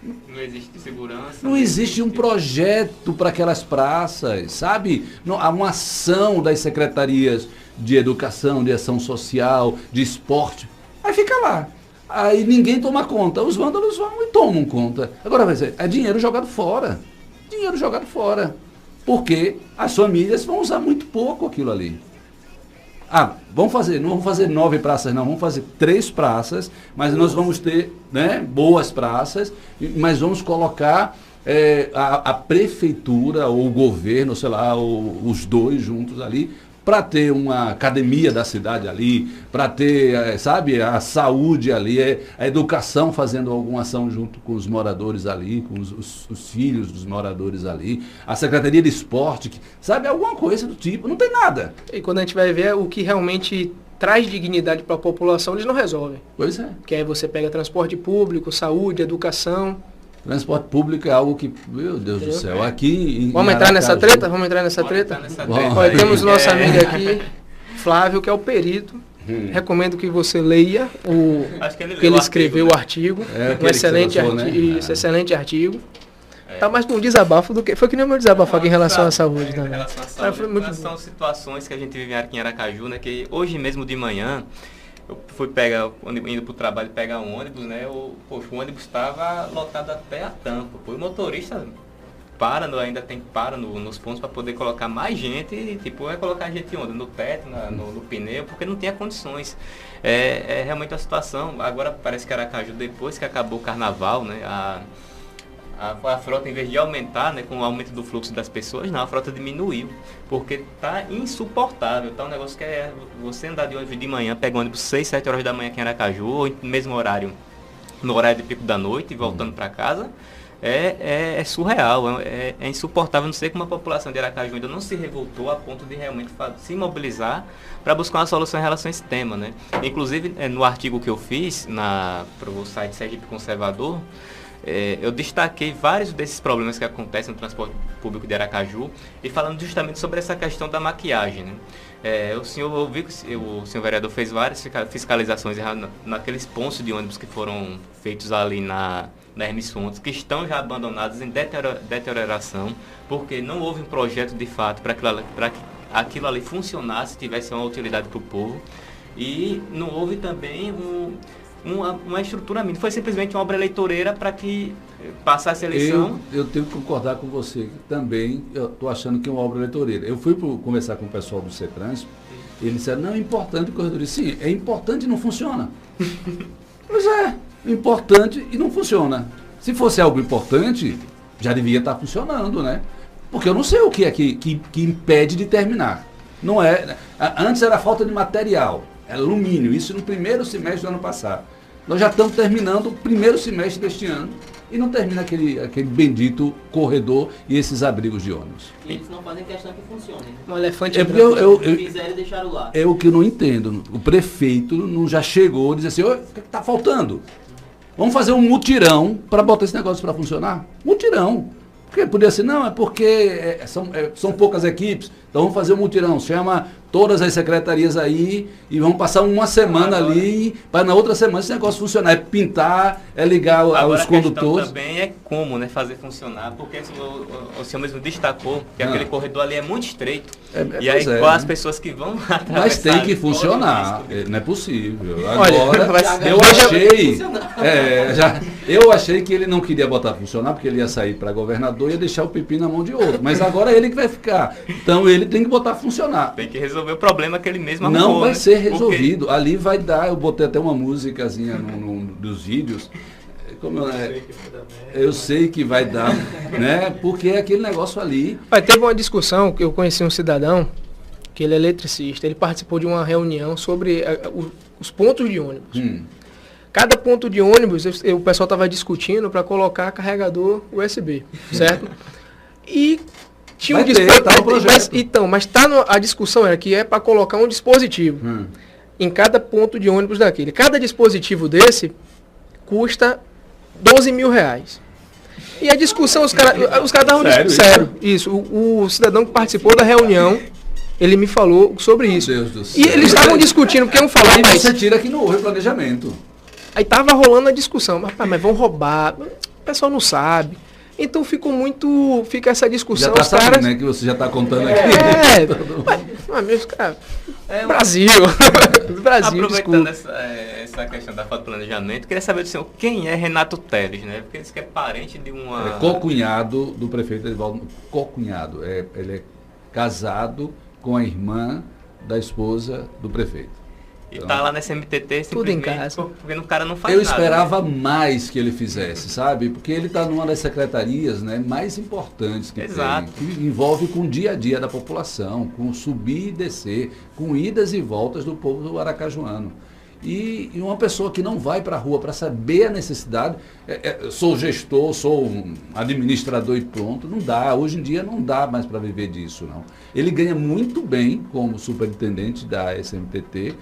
S2: Não existe segurança.
S3: Não existe um projeto para aquelas praças, sabe? Há uma ação das secretarias de educação, de ação social, de esporte. Aí fica lá. Aí ninguém toma conta. Os vândalos vão e tomam conta. Agora vai ser, é dinheiro jogado fora. Dinheiro jogado fora. Porque as famílias vão usar muito pouco aquilo ali. Ah, não vamos fazer 9 praças não, vamos fazer 3 praças, mas nós vamos ter, né, boas praças, mas vamos colocar a prefeitura ou o governo, sei lá, os dois juntos ali, para ter uma academia da cidade ali, para ter, sabe, a saúde ali, a educação fazendo alguma ação junto com os moradores ali, com os filhos dos moradores ali, a Secretaria de Esporte, sabe, alguma coisa do tipo, não tem nada.
S1: E quando a gente vai ver o que realmente traz dignidade para a população, eles não resolvem.
S3: Pois é.
S1: Que aí você pega transporte público, saúde, educação.
S3: Transporte público é algo que, meu Deus do céu, aqui
S1: Vamos entrar nessa treta? Vamos entrar nessa treta? Olha, temos nosso amigo aqui, Flávio, que é o perito. Recomendo que você leia que ele escreveu o artigo. Um excelente artigo, excelente artigo. Tá mais para um desabafo do que... Foi que nem o meu desabafo aqui em relação à saúde também.
S2: Em relação à saúde, são situações que a gente vive aqui em Aracaju, né? Que hoje mesmo de manhã, eu fui indo pro trabalho pegar um ônibus, né? Poxa, o ônibus estava lotado até a tampa. Pô, o motorista para nos pontos para poder colocar mais gente, e, tipo, vai colocar gente onde? No teto, no pneu, porque não tinha condições. É realmente a situação. Agora parece que Aracaju, depois que acabou o carnaval, né? A frota, em vez de aumentar, né, com o aumento do fluxo das pessoas, não, a frota diminuiu, porque tá insuportável, tá um negócio que é você andar de ônibus de manhã, pega ônibus 6, 7 horas da manhã aqui em Aracaju, ou no mesmo horário, no horário de pico da noite, voltando para casa, é surreal, é insuportável. Não sei como a população de Aracaju ainda não se revoltou a ponto de realmente se mobilizar para buscar uma solução em relação a esse tema, né? Inclusive, no artigo que eu fiz para o site Sergipe Conservador, eu destaquei vários desses problemas que acontecem no transporte público de Aracaju e falando justamente sobre essa questão da maquiagem, né? O senhor viu que o senhor vereador fez várias fiscalizações naqueles pontos de ônibus que foram feitos ali na Hermes Fontes, que estão já abandonados em deterioração, porque não houve um projeto de fato para que aquilo ali funcionasse, tivesse uma utilidade para o povo, e não houve também uma estrutura mínima. Foi simplesmente uma obra eleitoreira para que passasse a eleição.
S3: Eu tenho que concordar com você, que também eu estou achando que é uma obra eleitoreira. Eu fui conversar com o pessoal do CETRANS, e eles disseram, não, é importante o corredor. Sim, é importante e não funciona. Pois é, importante e não funciona. Se fosse algo importante, já devia estar funcionando, né? Porque eu não sei o que é que impede de terminar. Não é. Antes era falta de material. Alumínio, isso no primeiro semestre do ano passado. Nós já estamos terminando o primeiro semestre deste ano e não termina aquele bendito corredor e esses abrigos de ônibus.
S4: E eles não fazem questão que funcione.
S1: Um elefante
S4: Fizeram e deixaram lá.
S3: É o que eu não entendo. O prefeito não já chegou e disse assim, o que está faltando? Vamos fazer um mutirão para botar esse negócio para funcionar? Mutirão. Porque podia ser, não, é porque são poucas equipes, então vamos fazer um mutirão, chama todas as secretarias aí e vamos passar uma semana ali, para na outra semana esse negócio funcionar, é pintar, é ligar os condutores.
S2: Também é como, né, fazer funcionar, porque o senhor mesmo destacou que aquele corredor ali é muito estreito, e aí as pessoas que vão atravessar...
S3: Mas tem que funcionar, não é possível.
S1: Olha,
S3: agora, eu achei que ele não queria botar funcionar, porque ele ia sair para governador e ia deixar o pepino na mão de outro, mas agora é ele que vai ficar, então ele tem que botar funcionar.
S2: Tem que resolver o problema que ele mesmo arrumou.
S3: Não vai ser resolvido. Porque... Ali vai dar, eu botei até uma musicazinha dos vídeos. Eu sei que vai dar, né? Porque é aquele negócio ali.
S1: Teve uma discussão que eu conheci um cidadão, que ele é eletricista, ele participou de uma reunião sobre os pontos de ônibus. Cada ponto de ônibus, o pessoal estava discutindo para colocar carregador USB, certo? E tinha um dispositivo. Mas a discussão era que é para colocar um dispositivo em cada ponto de ônibus daquele. Cada dispositivo desse custa R$12.000. E a discussão, os caras estavam sério. Isso. O cidadão que participou da reunião, ele me falou sobre isso.
S3: Deus do céu.
S1: E eles estavam discutindo, porque um falou...
S3: Aí você tira que não houve planejamento.
S1: Aí tava rolando a discussão, mas vão roubar, o pessoal não sabe. Então fica essa discussão.
S3: Já tá sabendo, né, que você já está contando aqui.
S1: Brasil.
S2: Aproveitando essa questão da falta de planejamento, queria saber do senhor quem é Renato Teles, né? Porque ele é parente de uma...
S3: co-cunhado do prefeito Edivaldo. Co-cunhado. Ele é casado com a irmã da esposa do prefeito.
S2: E tá lá nessa MTT
S1: tudo em casa.
S2: Porque o cara não faz
S3: nada.
S2: Eu
S3: esperava mais que ele fizesse, sabe? Porque ele está numa das secretarias, né, mais importantes que tem, que envolve com o dia a dia da população, com subir e descer, com idas e voltas do povo do aracajuano. E uma pessoa que não vai para a rua para saber a necessidade, sou gestor, sou um administrador e pronto, não dá. Hoje em dia não dá mais para viver disso, não. Ele ganha muito bem como superintendente da SMTT,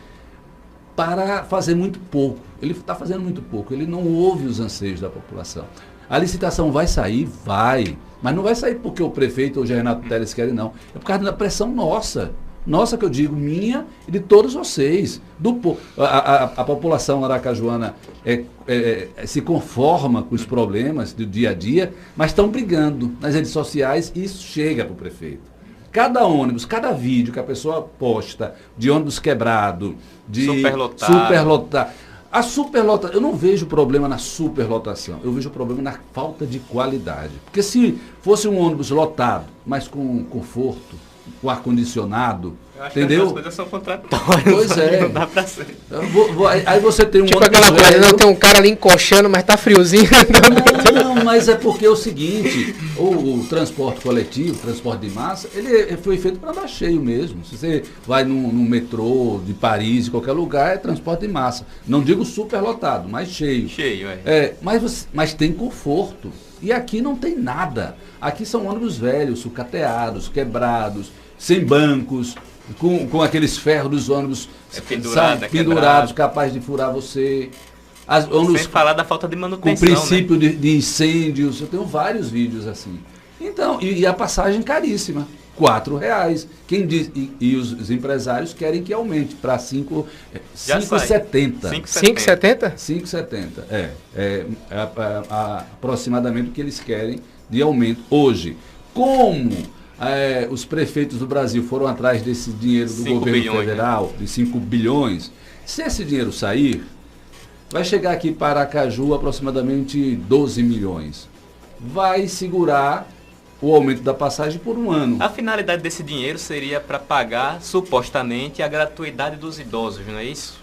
S3: para fazer muito pouco. Ele está fazendo muito pouco, ele não ouve os anseios da população. A licitação vai sair? Vai. Mas não vai sair porque o prefeito ou o Renato Teles querem, não. É por causa da pressão nossa. Nossa, que eu digo, minha e de todos vocês. A população aracajuana se conforma com os problemas do dia a dia, mas estão brigando nas redes sociais e isso chega para o prefeito. cada ônibus, cada vídeo que a pessoa posta de ônibus quebrado, de superlotado. A superlotação, eu não vejo problema na superlotação, eu vejo problema na falta de qualidade. Porque se fosse um ônibus lotado, mas com conforto, com ar-condicionado, entendeu?
S2: As coisas são contraditórias.
S3: Pois é.
S2: Não dá pra ser.
S3: Aí você tem um
S1: Tipo
S3: ônibus
S1: aquela coisa,
S3: velho.
S1: não tem um cara ali encoxando, mas tá friozinho.
S3: Não, mas é porque é o seguinte, o transporte coletivo, o transporte de massa, ele foi feito para dar cheio mesmo. Se você vai num metrô de Paris, em qualquer lugar, é transporte de massa. Não digo superlotado, mas cheio.
S2: Cheio, é.
S3: Mas tem conforto. E aqui não tem nada. Aqui são ônibus velhos, sucateados, quebrados, sem bancos, com aqueles ferros dos ônibus pendurados, capazes de furar você.
S2: Sem falar da falta de
S3: Com
S2: manutenção,
S3: princípio de incêndios. Eu tenho vários vídeos assim. Então, e a passagem caríssima. R$4. Quem diz, e os empresários querem que aumente para 5,70.
S1: 5,70?
S3: 5,70. Aproximadamente o que eles querem de aumento hoje. Como os prefeitos do Brasil foram atrás desse dinheiro do governo federal, de 5 bilhões, se esse dinheiro sair, vai chegar aqui para Aracaju aproximadamente 12 milhões. Vai segurar o aumento da passagem por um ano.
S2: A finalidade desse dinheiro seria para pagar, supostamente, a gratuidade dos idosos, não é isso?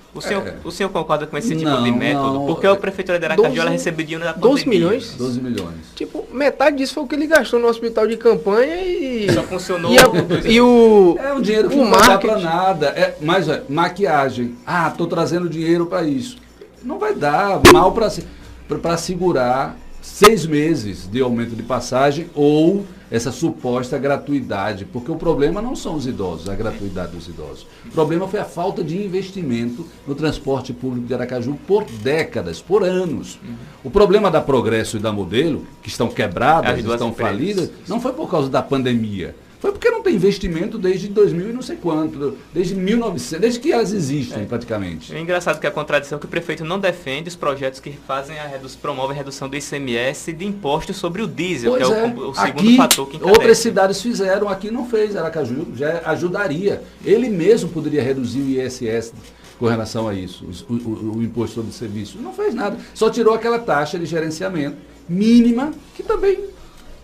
S2: O senhor concorda com esse tipo de método?
S3: Não.
S2: Porque a Prefeitura de Aracaju ela recebeu dinheiro da pandemia.
S1: 12 milhões?
S3: 12 milhões.
S1: Tipo, metade disso foi o que ele gastou no hospital de campanha e...
S2: Só funcionou...
S1: E o...
S3: É um dinheiro que não dá para nada. Mas maquiagem. Estou trazendo dinheiro para isso. Não vai dar mal para segurar 6 meses de aumento de passagem ou essa suposta gratuidade, porque o problema não são os idosos, a gratuidade dos idosos. O problema foi a falta de investimento no transporte público de Aracaju por décadas, por anos. O problema da Progresso e da Modelo, que estão quebradas, estão falidas, não foi por causa da pandemia. Foi porque não tem investimento desde 2000 e não sei quanto, desde 1900, desde que elas existem praticamente.
S2: É engraçado que a contradição é que o prefeito não defende os projetos que fazem promovem a redução do ICMS e de impostos sobre o diesel,
S3: Pois
S2: que é o segundo
S3: aqui,
S2: fator que encarece.
S3: outras cidades fizeram, aqui não fez, Aracaju já ajudaria. Ele mesmo poderia reduzir o ISS com relação a isso, o imposto sobre o serviço. Não fez nada, só tirou aquela taxa de gerenciamento mínima, que também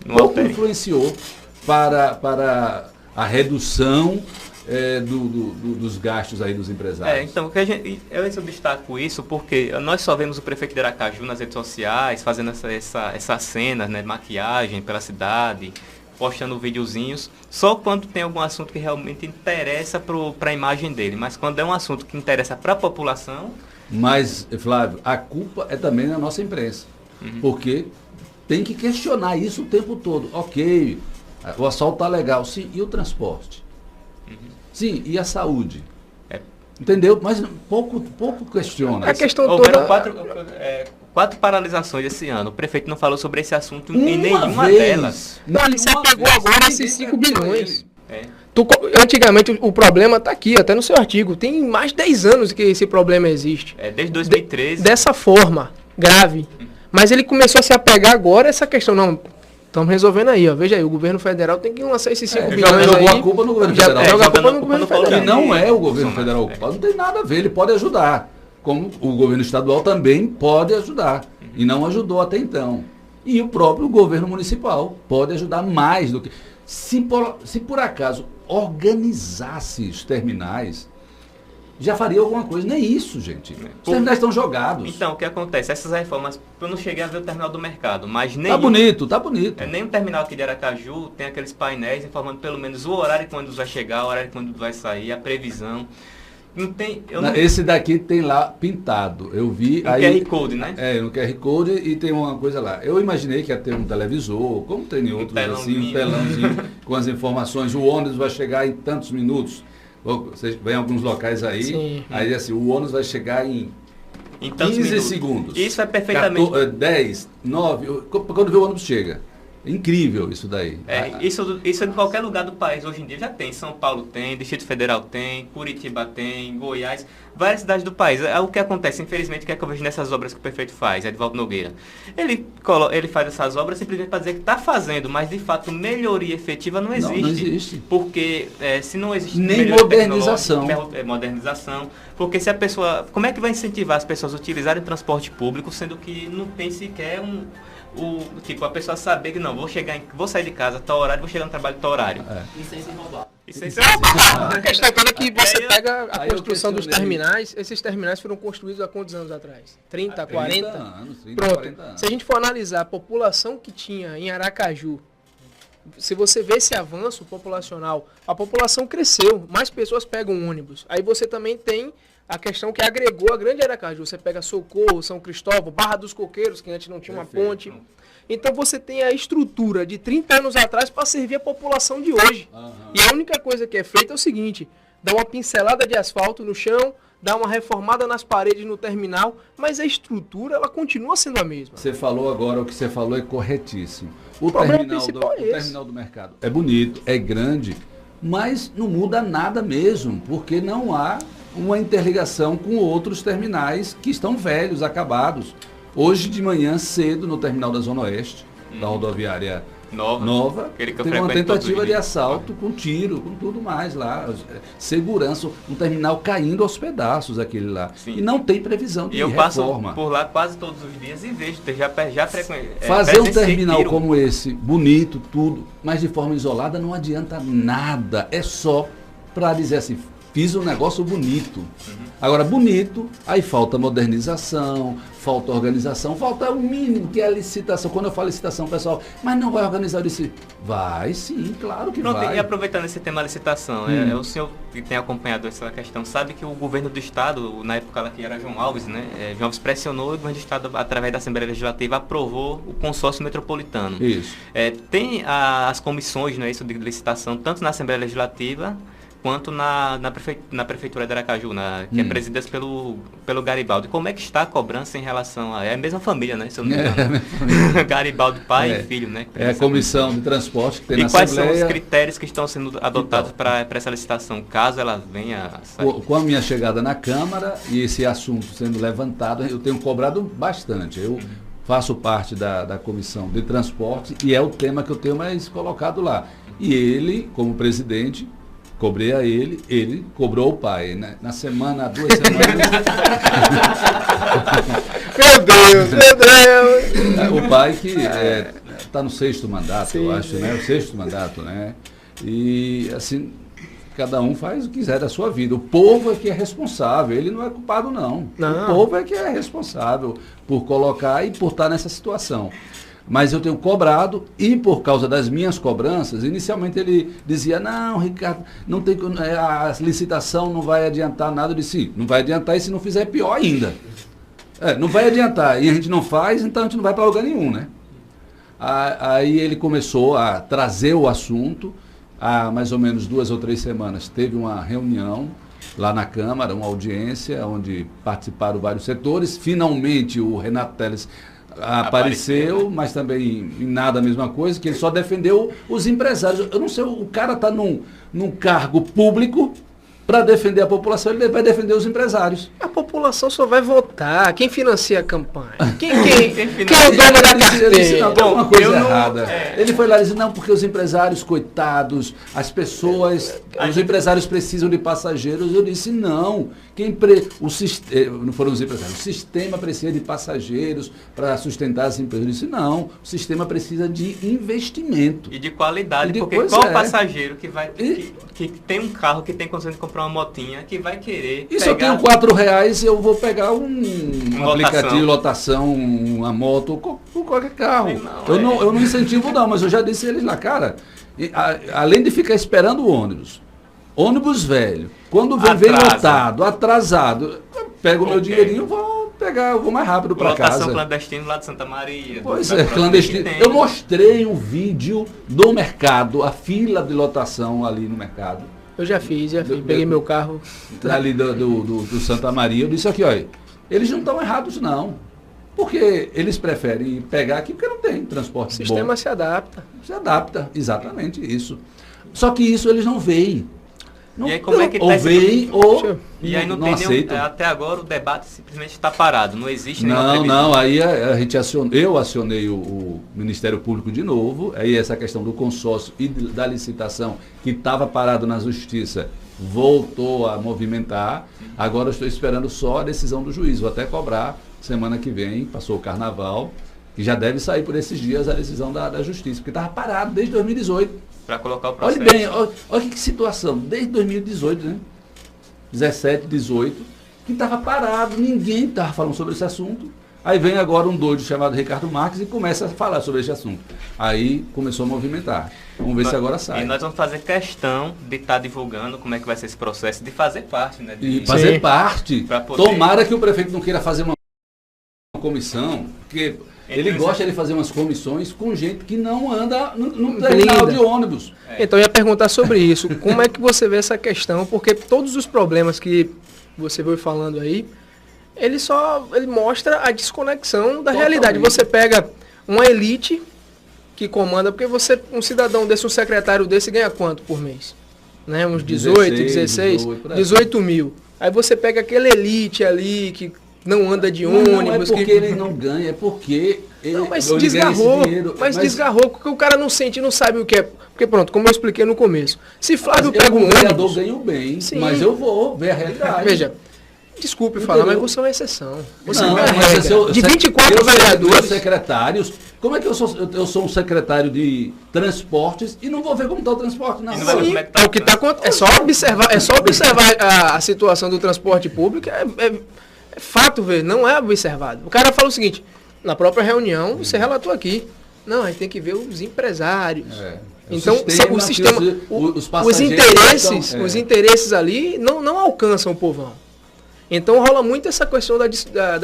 S3: pouco influenciou para a redução dos gastos aí dos empresários.
S2: Então, eu destaco isso porque nós só vemos o prefeito de Aracaju nas redes sociais fazendo essa cena, né, de maquiagem pela cidade, postando videozinhos, só quando tem algum assunto que realmente interessa para a imagem dele. Mas quando é um assunto que interessa para a população...
S3: Mas, Flávio, a culpa é também da nossa imprensa, porque tem que questionar isso o tempo todo. Ok, o asfalto está legal, sim, e o transporte? Sim, e a saúde? Entendeu? Mas pouco questiona.
S1: A questão
S2: Houveram
S1: toda...
S2: quatro paralisações esse ano. O prefeito não falou sobre esse assunto em
S3: Uma
S2: nenhuma
S3: vez.
S2: delas.
S1: Não, ele se apegou agora a esses 5 bilhões.
S2: É.
S1: Antigamente o problema está aqui, até no seu artigo. Tem mais de 10 anos que esse problema existe.
S2: Desde 2013.
S1: Dessa forma, grave. Mas ele começou a se apegar agora a essa questão. Não, estamos resolvendo aí, ó. Veja aí, o governo federal tem que lançar esses 5 bilhões
S3: jogou
S1: aí.
S3: a culpa no governo federal.
S1: Joga a culpa no governo
S2: Paulo
S1: federal.
S3: Que não é o governo federal ocupado, não tem nada a ver, ele pode ajudar. Como o governo estadual também pode ajudar. E não ajudou até então. E o próprio governo municipal pode ajudar mais do que... Se por acaso organizasse os terminais, já faria alguma coisa. Nem isso, gente. Os terminais estão jogados.
S2: Então, o que acontece? Essas reformas, eu não cheguei a ver o terminal do mercado, mas nem...
S3: Tá bonito, tá bonito.
S2: Nem o terminal aqui de Aracaju tem aqueles painéis informando pelo menos o horário quando vai chegar, o horário quando vai sair, a previsão. Não tem...
S3: Esse daqui tem lá pintado. Eu vi...
S2: No QR Code, né?
S3: No QR Code e tem uma coisa lá. Eu imaginei que ia ter um televisor, como tem em outros assim, um telãozinho com as informações. O ônibus vai chegar em tantos minutos. Você vem em alguns locais aí,
S1: Sim.
S3: Aí assim, o ônibus vai chegar em 15
S2: minutos.
S3: segundos.
S2: Isso é perfeitamente...
S3: 10, 9, quando vê o ônibus chega. incrível isso daí.
S2: Isso em qualquer lugar do país hoje em dia já tem. São Paulo tem, Distrito Federal tem, Curitiba tem, Goiás, várias cidades do país. O que acontece, infelizmente, o que é que eu vejo nessas obras que o prefeito faz, Edvaldo Nogueira? Ele faz essas obras simplesmente para dizer que está fazendo, mas de fato melhoria efetiva não existe.
S3: Não existe.
S2: Porque se não existe
S3: nem modernização.
S2: Modernização. Porque se a pessoa... Como é que vai incentivar as pessoas a utilizarem transporte público, sendo que não tem sequer a pessoa saber que não, vou sair de casa, tal horário, vou chegar no trabalho, tal horário.
S4: E sem se roubar.
S1: A questão toda é que você pega a construção dos terminais, esses terminais foram construídos há quantos anos atrás? 30, 40?
S3: 30 anos, 30,
S1: Pronto.
S3: 40 anos.
S1: Se a gente for analisar a população que tinha em Aracaju, se você vê esse avanço populacional, a população cresceu, mais pessoas pegam ônibus. Aí você também tem a questão que agregou a grande Aracaju. Você pega Socorro, São Cristóvão, Barra dos Coqueiros, que antes não tinha uma ponte. Então você tem a estrutura de 30 anos atrás para servir a população de hoje. E a única coisa que é feita é o seguinte, dá uma pincelada de asfalto no chão, dá uma reformada nas paredes no terminal, mas a estrutura ela continua sendo a mesma.
S3: Você falou agora, o que você falou é corretíssimo. O terminal do mercado é bonito, é grande, mas não muda nada mesmo, porque não há uma interligação com outros terminais que estão velhos, acabados. Hoje de manhã, cedo, no terminal da Zona Oeste, da rodoviária Nova, tem uma tentativa de assalto com tiro, com tudo mais lá. Segurança, um terminal caindo aos pedaços, aquele lá.
S2: Sim.
S3: E não tem previsão de reforma.
S2: E eu passo por lá quase todos os dias e vejo,
S3: fazer um terminal como esse, bonito, tudo, mas de forma isolada não adianta nada. É só para dizer assim, fiz um negócio bonito. Agora, bonito, aí falta modernização, falta organização, falta o mínimo, que é a licitação. Quando eu falo licitação, pessoal, mas não vai organizar o licitação? Vai sim, claro que vai.
S2: E aproveitando esse tema licitação, o senhor que tem acompanhado essa questão, sabe que o governo do Estado, na época que era João Alves, né? João Alves pressionou e o governo do Estado, através da Assembleia Legislativa, aprovou o consórcio metropolitano.
S3: Isso.
S2: Tem as comissões, não é isso, de licitação, tanto na Assembleia Legislativa, quanto na Prefeitura de Aracaju, que é presidida pelo Garibaldi. Como é que está a cobrança em relação a... É a mesma família, né? Se eu não me engano. Garibaldi, pai e filho, né?
S3: É a comissão de transporte que tem na
S2: Assembleia. E quais são os critérios que estão sendo adotados para essa licitação, caso ela venha a sair?
S3: Com a minha chegada na Câmara e esse assunto sendo levantado, eu tenho cobrado bastante. Eu faço parte da comissão de transporte e é o tema que eu tenho mais colocado lá. E ele, como presidente... Cobrei a ele cobrou o pai, né? Na semana, 2 semanas... Meu Deus! O pai que está no 6º mandato, sim, eu acho, né? O 6º mandato, né? E, assim, cada um faz o que quiser da sua vida. O povo é que é responsável, ele não é culpado, não. O povo é que é responsável por colocar e por estar nessa situação. Mas eu tenho cobrado e por causa das minhas cobranças, inicialmente ele dizia, não, Ricardo, não tem, a licitação não vai adiantar nada. Eu disse, não vai adiantar e se não fizer pior ainda. Não vai adiantar e a gente não faz, então a gente não vai para lugar nenhum, né? Aí ele começou a trazer o assunto, há mais ou menos 2 ou 3 semanas teve uma reunião lá na Câmara, uma audiência onde participaram vários setores. Finalmente o Renato Teles apareceu, mas também em nada a mesma coisa, que ele só defendeu os empresários. Eu não sei, o cara está num cargo público para defender a população, ele vai defender os empresários.
S1: A população só vai votar. Quem financia a campanha? Quem é o dono da carteira?
S3: Tem uma coisa errada. Ele foi lá e disse, não, porque os empresários, coitados, as pessoas, os empresários precisam de passageiros. Eu disse, não. Não foram os empresários. O sistema precisa de passageiros para sustentar as empresas. Eu disse, não. O sistema precisa de investimento.
S2: E de qualidade, porque qual passageiro que tem um carro, que tem condição de comprar uma motinha, que vai querer
S3: se eu tenho R$4, eu vou pegar um aplicativo de lotação, uma moto, com qualquer carro. Eu não incentivo não, mas eu já disse a eles lá, cara, além de ficar esperando o ônibus velho, quando vem lotado, atrasado, eu pego o meu dinheirinho e vou mais rápido para casa.
S2: Lotação clandestina lá de Santa Maria.
S3: Pois é, clandestino. Eu mostrei um vídeo do mercado, a fila de lotação ali no mercado.
S1: Eu já fiz. Peguei meu carro.
S3: Ali do Santa Maria, eu disse aqui, olha, eles não estão errados não. Porque eles preferem pegar aqui porque não tem transporte
S1: O sistema
S3: bom.
S1: se adapta.
S3: Se adapta, exatamente isso. Só que isso eles não veem. Não,
S2: E aí como é que
S3: ou
S2: tá esse-
S3: veem ou
S2: E aí não, tem
S3: aceitam.
S2: nenhum, até agora o debate simplesmente está parado, não existe nenhuma
S3: Não,
S2: previsão.
S3: não, aí a gente eu acionei o Ministério Público de novo, aí essa questão do consórcio e da licitação que estava parado na Justiça voltou a movimentar, agora eu estou esperando só a decisão do juiz, vou até cobrar semana que vem, passou o Carnaval, que já deve sair por esses dias a decisão da Justiça, porque estava parado desde 2018.
S2: Para colocar o
S3: Olha
S2: processo.
S3: bem, olha que situação, desde 2018, né? 17, 18, que estava parado, ninguém estava falando sobre esse assunto. Aí vem agora um doido chamado Ricardo Marques e começa a falar sobre esse assunto. Aí começou a movimentar. Vamos ver se agora sai.
S2: E nós vamos fazer questão de estar divulgando como é que vai ser esse processo, de fazer parte, né?
S3: E
S2: De,
S3: fazer
S1: Sim.
S3: parte.
S2: Pra poder-
S3: Tomara que o prefeito não queira fazer uma comissão, porque ele
S2: Então,
S3: gosta de fazer umas comissões com gente que não anda no terminal
S1: Blinda.
S3: de ônibus.
S1: Então, eu ia perguntar sobre isso. Como é que você vê essa questão? Porque todos os problemas que você veio falando aí, ele mostra a desconexão da
S3: Totalmente.
S1: realidade. Você pega uma elite que comanda, porque um cidadão desse, um secretário desse ganha quanto por mês? Né? Uns 18, 16, 18 mil. Aí você pega aquela elite ali que não anda de
S3: Não é
S1: ônibus.
S3: porque
S1: que...
S3: ele não ganha, é porque ele,
S1: Não, mas
S3: ele ganha
S1: desgarrou,
S3: esse dinheiro,
S1: desgarrou, porque o cara não sente, não sabe o que é. Porque pronto, como eu expliquei no começo. Se Flávio
S3: Mas eu,
S1: pega um
S3: como vereador,
S1: ônibus...
S3: ganho bem,
S1: Sim.
S3: mas eu vou ver a realidade.
S1: Veja, desculpe
S3: Entendeu?
S1: falar, mas você é uma exceção. Você
S3: Não,
S1: não é a
S3: mas
S1: regra.
S3: eu-
S1: De 24
S3: eu sou
S1: vereadores...
S3: secretários, como é que eu sou um secretário de transportes e não vou ver como está o transporte na
S2: E não vai ver
S3: rua?
S2: como é que tá
S1: É o que tá é só observar a situação do transporte público, é fato, ver, não é observado. O cara fala o seguinte, na própria reunião, você relatou aqui, não, a gente tem que ver os empresários.
S3: É
S1: Então, o sistema,
S3: os
S1: os
S3: passageiros
S1: interesses,
S3: estão-
S1: os interesses ali não alcançam o povão. Então rola muito essa questão da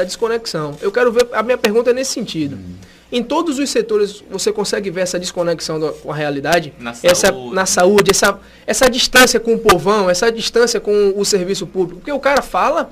S1: desconexão. Eu quero ver, a minha pergunta é nesse sentido. Em todos os setores você consegue ver essa desconexão com a realidade? Na saúde, essa distância com o povão, essa distância com o serviço público. Porque o cara fala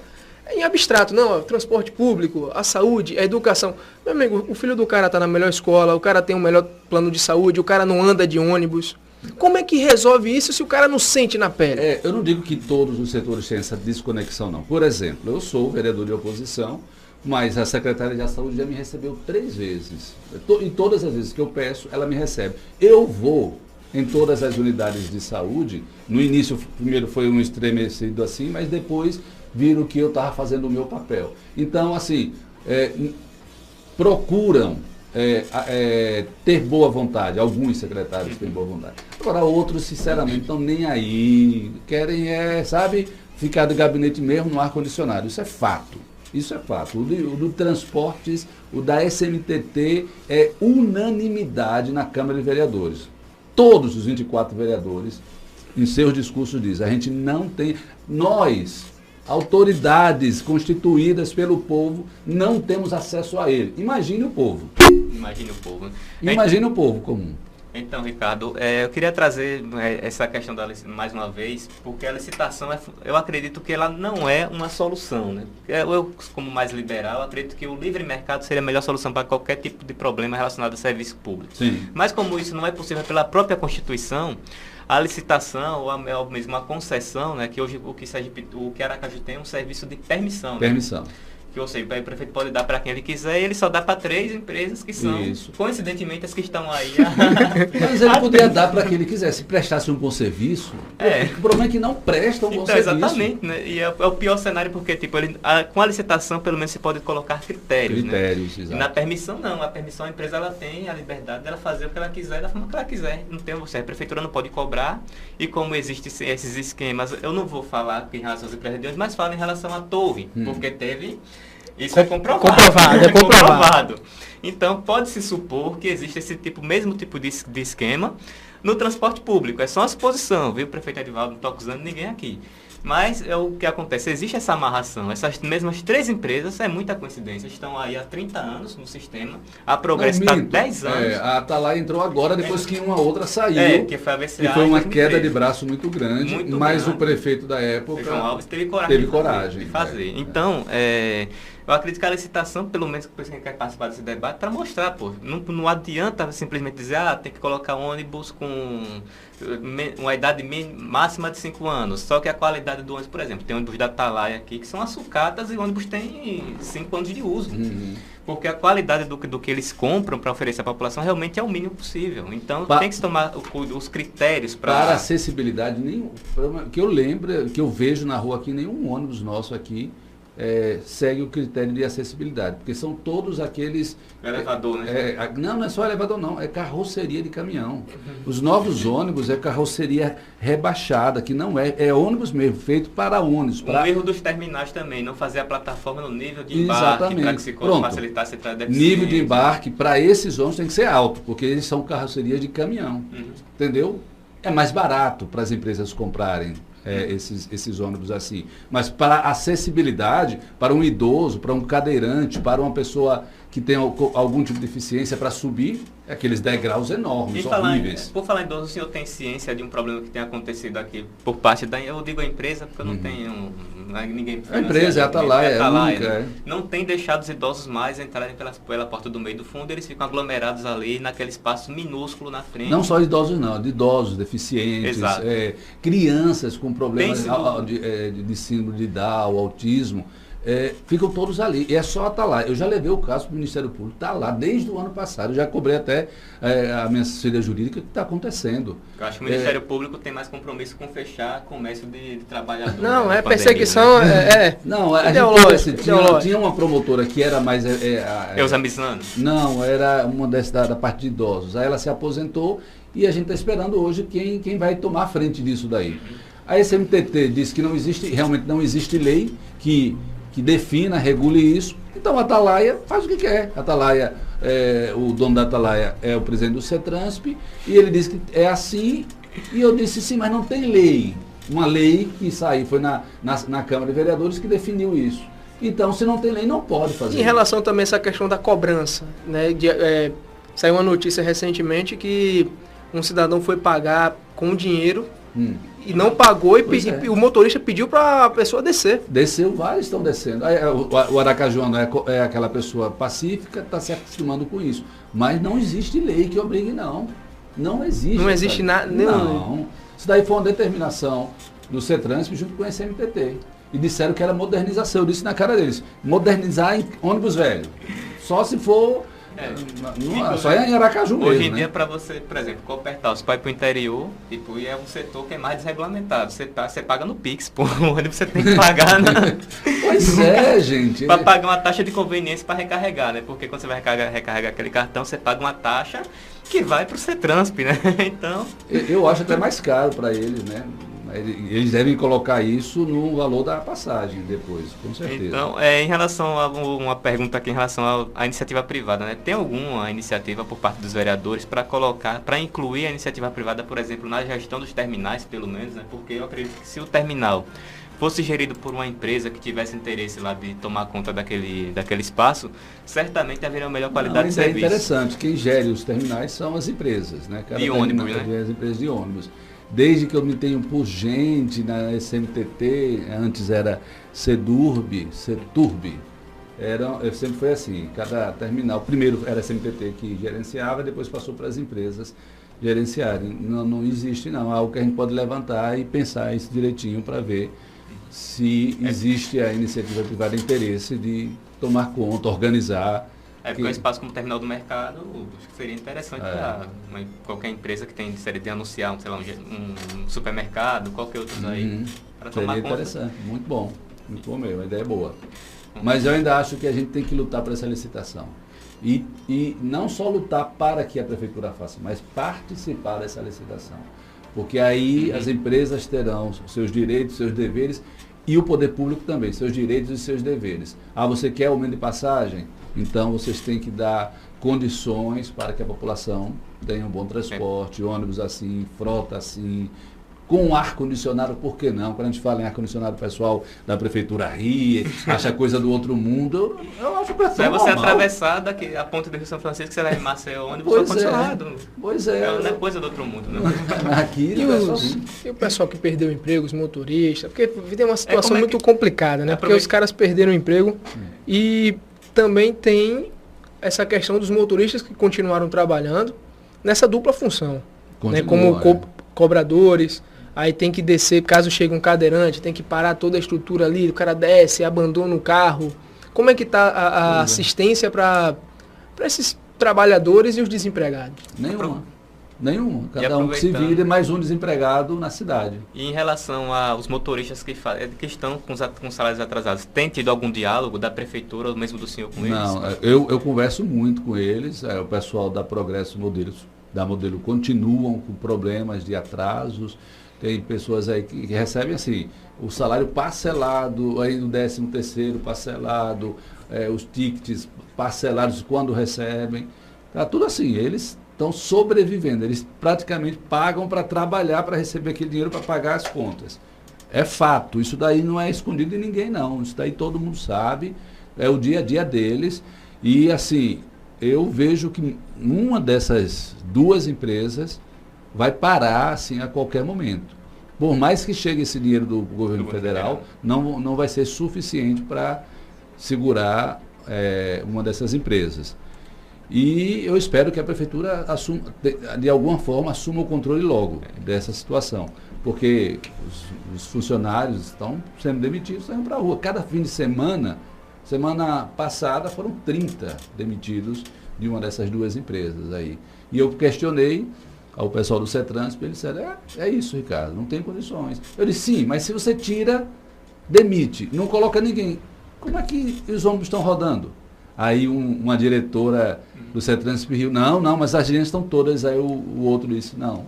S1: em abstrato, não, transporte público, a saúde, a educação. Meu amigo, o filho do cara está na melhor escola, o cara tem o melhor plano de saúde, o cara não anda de ônibus. Como é que resolve isso se o cara não sente na pele?
S3: Eu não digo que todos os setores têm essa desconexão, não. Por exemplo, eu sou vereador de oposição, mas a secretária de saúde já me recebeu 3 vezes. E todas as vezes que eu peço, ela me recebe. Eu vou em todas as unidades de saúde. No início, primeiro foi um estremecido assim, mas depois viram que eu estava fazendo o meu papel. Então, assim, procuram ter boa vontade. Alguns secretários têm boa vontade. Agora, outros, sinceramente, estão nem aí. Querem, sabe, ficar do gabinete mesmo no ar-condicionado. Isso é fato. Isso é fato. O do transportes, o da SMTT é unanimidade na Câmara de Vereadores. Todos os 24 vereadores, em seus discursos, dizem, a gente não tem... Nós, autoridades constituídas pelo povo, não temos acesso a ele. Imagine o povo.
S2: Imagine o povo.
S3: Imagine o povo comum.
S2: Então, Ricardo, eu queria trazer essa questão mais uma vez, porque a licitação, eu acredito que ela não é uma solução, né? Eu, como mais liberal, acredito que o livre mercado seria a melhor solução para qualquer tipo de problema relacionado a serviço público.
S3: Sim.
S2: Mas como isso não é possível pela própria Constituição, a licitação ou mesmo a concessão, né, que hoje o que Aracaju tem é um serviço de permissão. Né?
S3: Permissão.
S2: Que, ou seja, o prefeito pode dar para quem ele quiser e ele só dá para 3 empresas que são,
S3: Isso.
S2: coincidentemente, as que estão aí.
S3: Mas ele poderia dar para quem ele quiser. Se prestasse um bom serviço, o problema é que não presta um bom
S2: Então,
S3: serviço.
S2: exatamente, né? E é o pior cenário porque, tipo, com a licitação, pelo menos, você pode colocar critérios, né?
S3: Critérios,
S2: E
S3: exato.
S2: na permissão, não. A permissão, a empresa, ela tem a liberdade dela fazer o que ela quiser, da forma que ela quiser. Não tem você. A prefeitura não pode cobrar. E como existem esses esquemas, eu não vou falar em relação às empresas de hoje, mas falo em relação à torre. Porque teve... Isso é comprovado.
S1: É comprovado.
S2: Então, pode-se supor que existe esse mesmo tipo de esquema no transporte público. É só uma suposição, viu? O prefeito Edivaldo não está acusando ninguém aqui. Mas é o que acontece, existe essa amarração. Essas mesmas 3 empresas, é muita coincidência, estão aí há 30 anos no sistema. A Progresso está há 10 anos.
S3: A Atalaya entrou agora, depois que uma outra saiu.
S2: Que foi a VCA.
S3: E foi uma
S2: em 2013.
S3: queda de braço muito grande, mas
S2: grande.
S3: o prefeito da época
S2: João Alves teve coragem,
S3: coragem
S2: de fazer.
S3: É.
S2: Então, Eu acredito que a licitação, pelo menos que quem quer participar desse debate, para mostrar, pô. Não adianta simplesmente dizer, tem que colocar ônibus com uma idade máxima de 5 anos. Só que a qualidade do ônibus, por exemplo, tem ônibus da Atalaia aqui que são as sucatas e o ônibus tem 5 anos de uso. Porque a qualidade do que eles compram para oferecer à população realmente é o mínimo possível. Então tem que se tomar os critérios para
S3: acessibilidade, que eu lembro, que eu vejo na rua aqui, nenhum ônibus nosso aqui segue o critério de acessibilidade, porque são todos aqueles...
S2: Elevador, né?
S3: Não é só elevador não, é carroceria de caminhão. Os novos ônibus é carroceria rebaixada, que não é ônibus mesmo, feito para ônibus.
S2: O erro dos terminais também, não fazer a plataforma no nível de embarque, para que se facilitasse a deficiência.
S3: Nível de embarque para esses ônibus tem que ser alto, porque eles são carroceria de caminhão, entendeu? É mais barato para as empresas comprarem esses ônibus assim. Mas para acessibilidade, para um idoso, para um cadeirante, para uma pessoa que tem algum tipo de deficiência para subir, aqueles degraus enormes, horríveis.
S2: Por falar em idoso, o senhor tem ciência de um problema que tem acontecido aqui por parte da... Eu digo a empresa porque eu não tenho... ninguém...
S3: A empresa, a Atalaia,
S2: não tem deixado os idosos mais entrarem pela porta do meio do fundo, eles ficam aglomerados ali naquele espaço minúsculo na frente.
S3: Não só idosos não, de idosos, deficientes, crianças com problemas de síndrome de Down, autismo, ficam todos ali. E é só a Atalaia. Eu já levei o caso para o Ministério Público, está lá desde o ano passado. Eu já cobrei até a minha assessoria jurídica, que está acontecendo.
S2: Eu acho que o Ministério Público tem mais compromisso com fechar comércio de trabalhadores.
S1: Não, perseguição,
S3: Não, a gente tinha uma promotora que era mais...
S2: Eusa Mislano?
S3: Não, era uma da parte de idosos. Aí ela se aposentou e a gente está esperando hoje quem vai tomar a frente disso daí. A SMTT disse que realmente não existe lei que defina, regule isso. Então a Atalaia faz o que quer. A Atalaia, o dono da Atalaia é o presidente do CETRANSP, e ele disse que é assim, e eu disse sim, mas não tem lei. Uma lei que saiu, foi na Câmara de Vereadores que definiu isso. Então, se não tem lei, não pode fazer.
S1: Em relação também a essa questão da cobrança, né? Saiu uma notícia recentemente que um cidadão foi pagar com dinheiro e não pagou, e o motorista pediu para a pessoa descer.
S3: Desceu, vários estão descendo. O aracajuano é aquela pessoa pacífica, está se acostumando com isso. Mas não existe lei que obrigue, não. Não existe.
S1: Não existe nada.
S3: Não. Isso daí foi uma determinação do CETRANSP junto com o SMTT. E disseram que era modernização. Eu disse na cara deles, modernizar em ônibus velho. Só se for... só em Aracaju mesmo.
S2: Hoje em dia, para você, por exemplo, Copertal, você vai para o interior, e é um setor que é mais desregulamentado. Você paga no Pix, pô. O ônibus você tem que pagar, né?
S3: Pois é, gente.
S2: Para pagar uma taxa de conveniência para recarregar, né? Porque quando você vai recarregar aquele cartão, você paga uma taxa que vai para o CETRANSP, né? Então...
S3: Eu acho até mais caro para eles, né? Eles devem colocar isso no valor da passagem depois, com certeza.
S2: Então, em relação a uma pergunta aqui em relação à iniciativa privada, né? Tem alguma iniciativa por parte dos vereadores para incluir a iniciativa privada, por exemplo, na gestão dos terminais, pelo menos, né? Porque eu acredito que se o terminal fosse gerido por uma empresa que tivesse interesse lá de tomar conta daquele espaço, certamente haveria uma melhor qualidade de serviço.
S3: É interessante, quem gere os terminais são as empresas, né?
S2: De ônibus, né?
S3: As empresas de ônibus. Desde que eu me tenho por gente na SMTT, antes era CETURB, sempre foi assim, cada terminal, primeiro era a SMTT que gerenciava, depois passou para as empresas gerenciarem. Não existe não, é algo que a gente pode levantar e pensar isso direitinho para ver se existe a iniciativa privada interesse de tomar conta, organizar.
S2: Porque um espaço como o terminal do mercado, acho que seria interessante para qualquer empresa que tem de anunciar, um supermercado, qualquer outro aí, para tomar
S3: conta. Seria interessante, muito bom mesmo, a ideia é boa. Mas eu ainda acho que a gente tem que lutar por essa licitação. E não só lutar para que a prefeitura faça, mas participar dessa licitação. Porque aí as empresas terão seus direitos, seus deveres, e o poder público também, seus direitos e seus deveres. Você quer aumento de passagem? Então vocês têm que dar condições para que a população tenha um bom transporte, ônibus assim, frota assim, com ar-condicionado, por que não? Quando a gente fala em ar-condicionado, o pessoal da prefeitura ri, acha coisa do outro mundo. Eu acho que é tão
S2: normal. Você atravessar a ponte do Rio São Francisco, você vai em Maceió, ônibus ar-condicionado.
S3: Pois é.
S2: Não é coisa do outro mundo, não.
S3: Aqui,
S1: e o pessoal que perdeu o emprego, os motoristas, porque tem uma situação muito complicada, né? Porque os caras perderam o emprego E também tem essa questão dos motoristas que continuaram trabalhando nessa dupla função. Né? Como cobradores, aí tem que descer, caso chegue um cadeirante, tem que parar toda a estrutura ali, o cara desce, abandona o carro. Como é que está a assistência para esses trabalhadores e os desempregados?
S3: Nenhuma. Cada um que se vira, mais um desempregado na cidade.
S2: E em relação aos motoristas que estão com salários atrasados, tem tido algum diálogo da prefeitura ou mesmo do senhor com eles?
S3: Não, eu converso muito com eles, o pessoal da Progresso da Modelo continuam com problemas de atrasos. Tem pessoas aí que recebem assim, o salário parcelado, aí no 13º parcelado, os tickets parcelados quando recebem. Tá tudo assim, eles estão sobrevivendo, eles praticamente pagam para trabalhar, para receber aquele dinheiro para pagar as contas. É fato, isso daí não é escondido de ninguém não, isso daí todo mundo sabe, é o dia a dia deles. E assim, eu vejo que uma dessas duas empresas vai parar assim a qualquer momento. Por mais que chegue esse dinheiro do governo federal, não vai ser suficiente para segurar uma dessas empresas. E eu espero que a prefeitura assuma, de alguma forma, assuma o controle logo dessa situação. Porque os funcionários estão sendo demitidos, estão indo para a rua. Cada fim de semana passada foram 30 demitidos de uma dessas duas empresas aí. E eu questionei ao pessoal do CETRANSP, eles disseram, é isso, Ricardo, não tem condições. Eu disse, sim, mas se você tira, demite, não coloca ninguém. Como é que os ônibus estão rodando? Aí uma diretora do CETRANSP riu, não, mas as agências estão todas. Aí o outro disse, não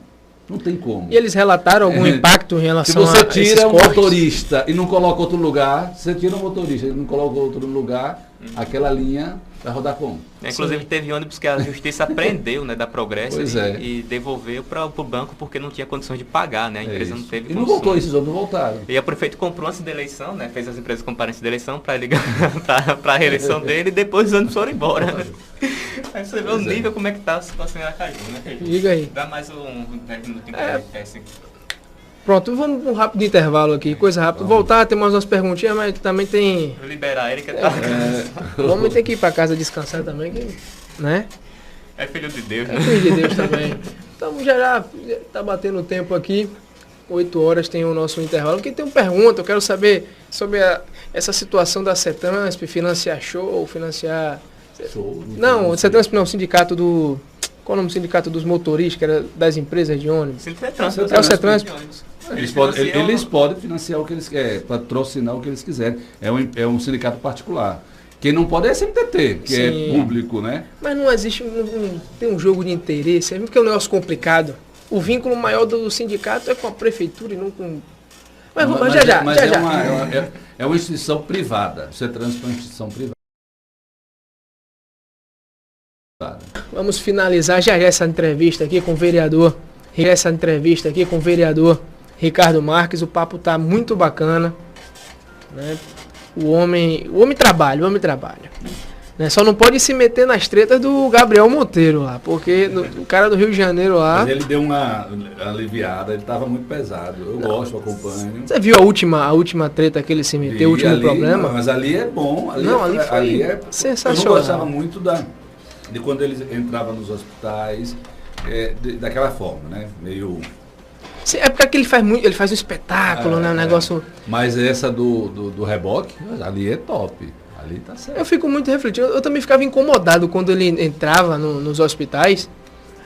S3: tem como.
S1: E eles relataram algum impacto em relação a
S3: se você tira um motorista e não coloca outro lugar, você tira um motorista e não coloca outro lugar, aquela linha vai rodar como?
S2: Inclusive teve ônibus que a justiça prendeu, né, da Progresso e devolveu para o banco porque não tinha condições de pagar, né? A empresa não teve
S3: condições. E não voltou, esses ônibus voltaram.
S2: E o prefeito comprou antes da eleição, né? Fez as empresas comprarem antes da eleição para ligar para a reeleição dele e depois os ônibus foram embora. Aí você vê o nível como é que tá a situação em Aracaju, né?
S1: Liga aí.
S2: Dá mais um 10 minutinhos assim.
S1: Pronto, vamos um rápido intervalo aqui, coisa rápida. Voltar, tem mais umas perguntinhas, mas também tem...
S2: Vou liberar ele que tá...
S1: Vamos ter que ir para casa descansar também, né?
S2: É filho de Deus, né?
S1: É filho de Deus também. Então já tá batendo o tempo aqui. 8 horas tem o nosso intervalo. Quem tem uma pergunta, eu quero saber sobre essa situação da CETRANSP, financiar show, financiar...
S3: Show?
S1: Não, CETRANSP não, o sindicato do... Qual é o nome do sindicato dos motoristas, que era das empresas de ônibus? É o CETRANSP.
S3: Eles podem financiar o que eles querem, patrocinar o que eles quiserem. É um sindicato particular. Quem não pode é a SMTT, que é público, né?
S1: Mas não existe, não tem um jogo de interesse, é porque é um negócio complicado. O vínculo maior do sindicato é com a prefeitura e não com... Mas já.
S3: É uma instituição privada. O CETRANSP é uma instituição privada.
S1: Vamos finalizar já essa entrevista aqui com o vereador. Ricardo Marques. O papo tá muito bacana, né? O homem trabalha. Né? Só não pode se meter nas tretas do Gabriel Monteiro lá, porque o cara do Rio de Janeiro lá...
S3: Mas ele deu uma aliviada, ele estava muito pesado. Eu gosto, acompanho.
S1: Você viu a última treta que ele se meteu, o último problema?
S3: Não, mas ali é bom.
S1: Ali foi sensacional.
S3: Eu não gostava muito de quando ele entrava nos hospitais, daquela forma, né? Meio...
S1: É porque ele faz um espetáculo, né? Um negócio...
S3: Mas essa do reboque, ali é top. Ali tá certo.
S1: Eu fico muito refletindo. Eu também ficava incomodado quando ele entrava nos hospitais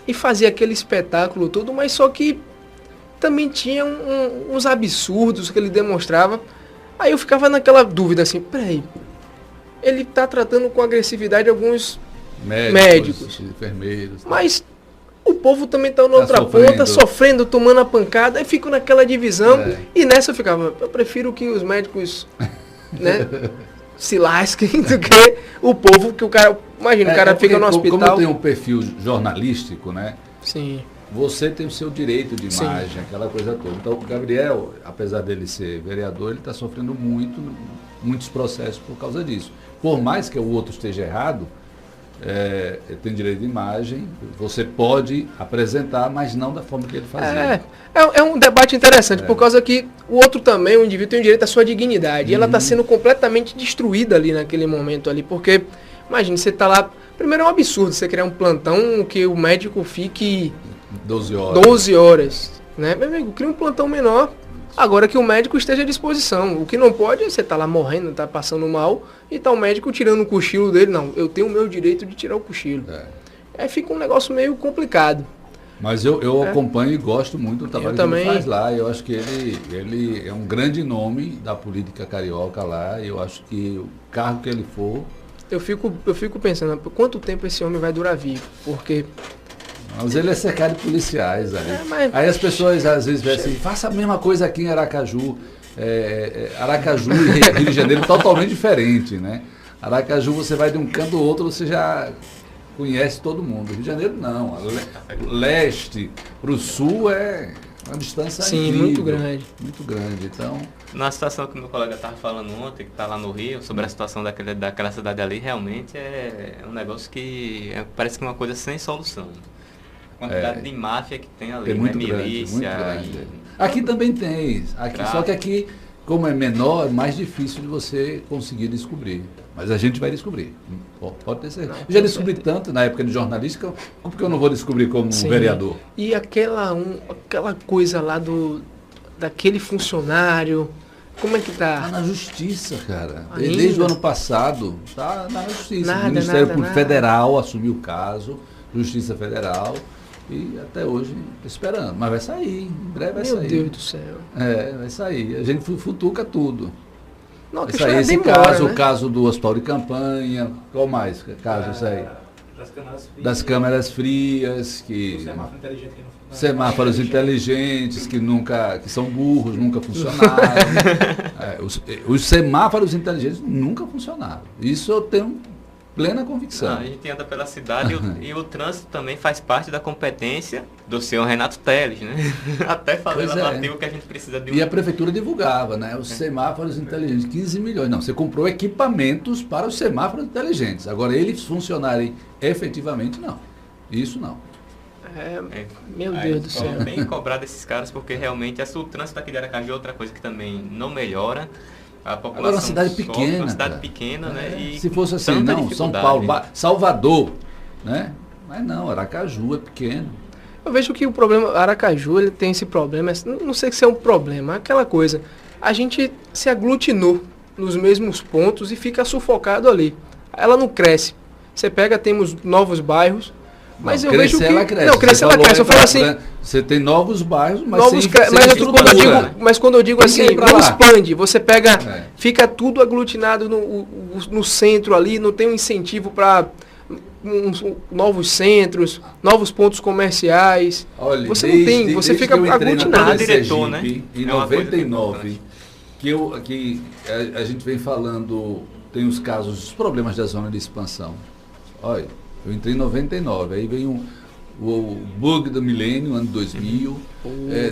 S1: e fazia aquele espetáculo todo, mas só que também tinha uns absurdos que ele demonstrava. Aí eu ficava naquela dúvida assim, peraí, ele tá tratando com agressividade alguns médicos,
S3: enfermeiros.
S1: Mas o povo também tá na outra ponta, sofrendo, tomando a pancada, e fico naquela divisão. E nessa eu ficava, eu prefiro que os médicos, né, se lasquem do que o povo, que o cara, imagina, o cara fica no hospital.
S3: Como tem um perfil jornalístico, né?
S1: Sim.
S3: Você tem o seu direito de imagem, aquela coisa toda. Então, o Gabriel, apesar dele ser vereador, ele está sofrendo muitos processos por causa disso. Por mais que o outro esteja errado, tem direito de imagem, você pode apresentar, mas não da forma que ele fazia.
S1: É um debate interessante, por causa que o outro também, o indivíduo tem o direito à sua dignidade. E ela está sendo completamente destruída ali naquele momento ali, porque, imagine, você está lá, primeiro é um absurdo você criar um plantão que o médico fique
S3: 12 horas.
S1: 12 horas, né? Meu amigo, cria um plantão menor, agora que o médico esteja à disposição. O que não pode é você estar lá morrendo, tá passando mal, e tá o médico tirando o cochilo dele. Não, eu tenho o meu direito de tirar o cochilo. Aí fica um negócio meio complicado.
S3: Mas eu acompanho e gosto muito do trabalho que
S1: também.
S3: ele faz lá. Eu acho que ele é um grande nome da política carioca lá. Eu acho que o cargo que ele for...
S1: Eu fico pensando, por quanto tempo esse homem vai durar vivo? Porque...
S3: Mas ele é cercado de policiais ali.
S1: Mas...
S3: Aí as pessoas às vezes veem assim, faça a mesma coisa aqui em Aracaju. Aracaju e Rio de Janeiro totalmente diferente, né? Aracaju você vai de um canto ao outro, você já conhece todo mundo. Rio de Janeiro não. Leste para o sul é uma distância incrível,
S1: muito grande.
S3: Muito grande. Então,
S2: na situação que meu colega estava falando ontem, que está lá no Rio, sobre a situação daquela cidade ali, realmente é um negócio que parece que é uma coisa sem solução. A quantidade de máfia que tem ali,
S3: muito
S2: né?
S3: grande,
S2: Milícia.
S3: muito grande. Aqui também tem. Só que aqui, como é menor, é mais difícil de você conseguir descobrir. Mas a gente vai descobrir. Pode ter certeza. Eu já descobri tanto na época de jornalística, porque eu não vou descobrir como vereador?
S1: E aquela coisa lá daquele funcionário, como é que tá?
S3: Tá na justiça, cara.
S1: Ainda?
S3: Desde o ano passado, tá na justiça. O Ministério Público Federal assumiu o caso, Justiça Federal, e até hoje esperando. Mas vai sair, em breve vai sair.
S1: Meu Deus do céu.
S3: Vai sair. A gente futuca tudo.
S1: Não,
S3: Isso aí, esse
S1: demora,
S3: caso,
S1: né?
S3: o caso do hospital de campanha, qual mais caso isso aí? Das câmeras frias, que semáforos inteligentes que são burros, nunca funcionaram. Os semáforos inteligentes nunca funcionaram. Isso eu tenho plena convicção.
S2: A gente anda pela cidade e o trânsito também faz parte da competência do senhor Renato Teles, né? Até falei lá no artigo que a gente precisa de
S3: E a prefeitura divulgava, né? Os semáforos inteligentes, 15 milhões. Não, você comprou equipamentos para os semáforos inteligentes. Agora, eles funcionarem efetivamente, não. Isso não.
S1: Meu Deus do céu.
S2: Tem que cobrar desses caras, porque realmente o trânsito aqui de Aracaju é outra coisa que também não melhora. A população
S3: agora, uma cidade pequena.
S2: Uma cidade pequena, né? E
S3: se fosse assim, não, São Paulo, Salvador, né? Mas não, Aracaju é pequeno.
S1: Eu vejo que o problema, Aracaju, ele tem esse problema, não sei se é um problema, é aquela coisa, a gente se aglutinou nos mesmos pontos e fica sufocado ali. Ela não cresce. Você pega, temos novos bairros, mas
S3: não,
S1: eu vejo que...
S3: ela cresce.
S1: Não, crescer ela cresce. Eu falo assim...
S3: Você tem novos bairros, mas
S1: mas quando eu digo assim, não expande. Você pega, fica tudo aglutinado no centro ali, não tem um incentivo para novos centros, novos pontos comerciais.
S3: Olha,
S1: você não tem, você fica aglutinado.
S2: Diretor, né?
S3: Em 99, que a gente vem falando, tem os casos, os problemas da zona de expansão. Olha, eu entrei em 99, aí veio o bug do milênio, ano 2000,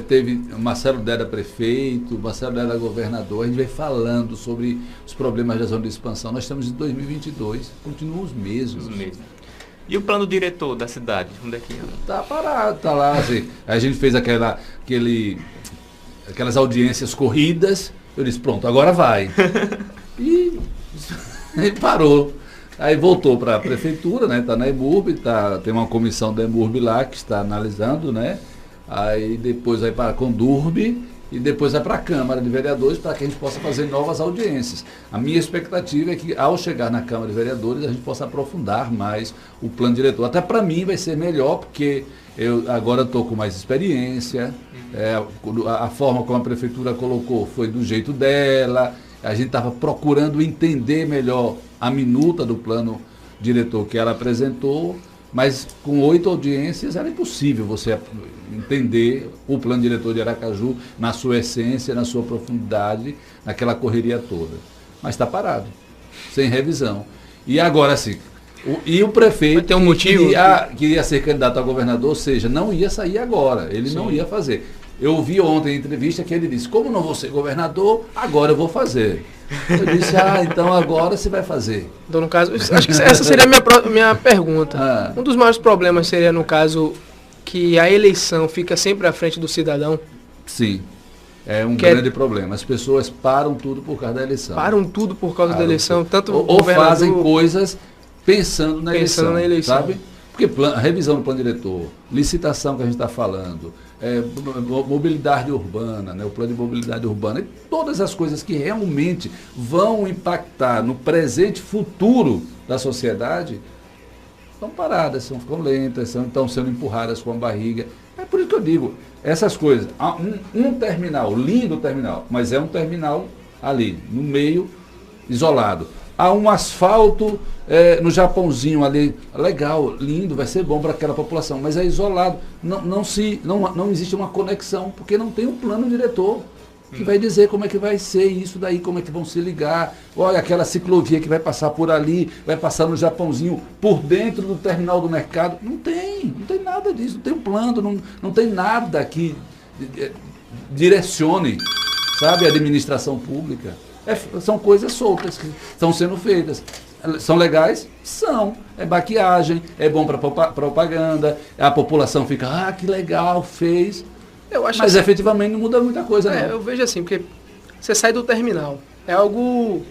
S3: teve Marcelo Deda prefeito, Marcelo Deda governador, a gente vem falando sobre os problemas da zona de expansão. Nós estamos em 2022, continuam os mesmos.
S2: E o plano diretor da cidade, onde é que anda?
S3: Tá parado, tá lá. Assim, a gente fez aquelas audiências corridas, eu disse, pronto, agora vai. E parou. Aí voltou para a prefeitura, né? Está na EMURB, tem uma comissão da EMURB lá que está analisando, né? Aí depois vai para a Condurb e depois vai para a Câmara de Vereadores para que a gente possa fazer novas audiências. A minha expectativa é que ao chegar na Câmara de Vereadores a gente possa aprofundar mais o plano diretor. Até para mim vai ser melhor, porque eu agora estou com mais experiência, a forma como a prefeitura colocou foi do jeito dela, a gente estava procurando entender melhor a minuta do plano diretor que ela apresentou, mas com 8 audiências era impossível você entender o plano diretor de Aracaju na sua essência, na sua profundidade, naquela correria toda. Mas está parado, sem revisão. E agora sim, o prefeito
S1: motivo
S3: queria ser candidato a governador, ou seja, não ia sair agora, ele não ia fazer. Eu ouvi ontem em entrevista que ele disse, como não vou ser governador, agora eu vou fazer. Eu disse, então agora você vai fazer.
S1: Então, no caso, acho que essa seria a minha pergunta. Um dos maiores problemas seria, no caso, que a eleição fica sempre à frente do cidadão.
S3: Sim, é um grande problema. As pessoas param tudo por causa da eleição.
S1: Param tudo por causa da eleição. Tanto
S3: ou fazem coisas pensando na eleição, sabe? Porque revisão do plano diretor, licitação que a gente está falando, mobilidade urbana, né, o plano de mobilidade urbana, e todas as coisas que realmente vão impactar no presente e futuro da sociedade, estão paradas, ficam lentas, estão sendo empurradas com a barriga. É por isso que eu digo, essas coisas, há um terminal, lindo terminal, mas é um terminal ali, no meio, isolado. Há um asfalto no Japãozinho ali, legal, lindo, vai ser bom para aquela população, mas é isolado. Não existe uma conexão, porque não tem um plano diretor que vai dizer como é que vai ser isso daí, como é que vão se ligar. Olha, aquela ciclovia que vai passar por ali, vai passar no Japãozinho, por dentro do terminal do mercado. Não tem nada disso, não tem um plano, não tem nada que direcione, sabe, a administração pública. São coisas soltas que estão sendo feitas. São legais? São. É maquiagem, é bom para propaganda, a população fica, que legal, fez. Mas assim, efetivamente não muda muita coisa, não.
S1: Eu vejo assim, porque você sai do terminal. É algo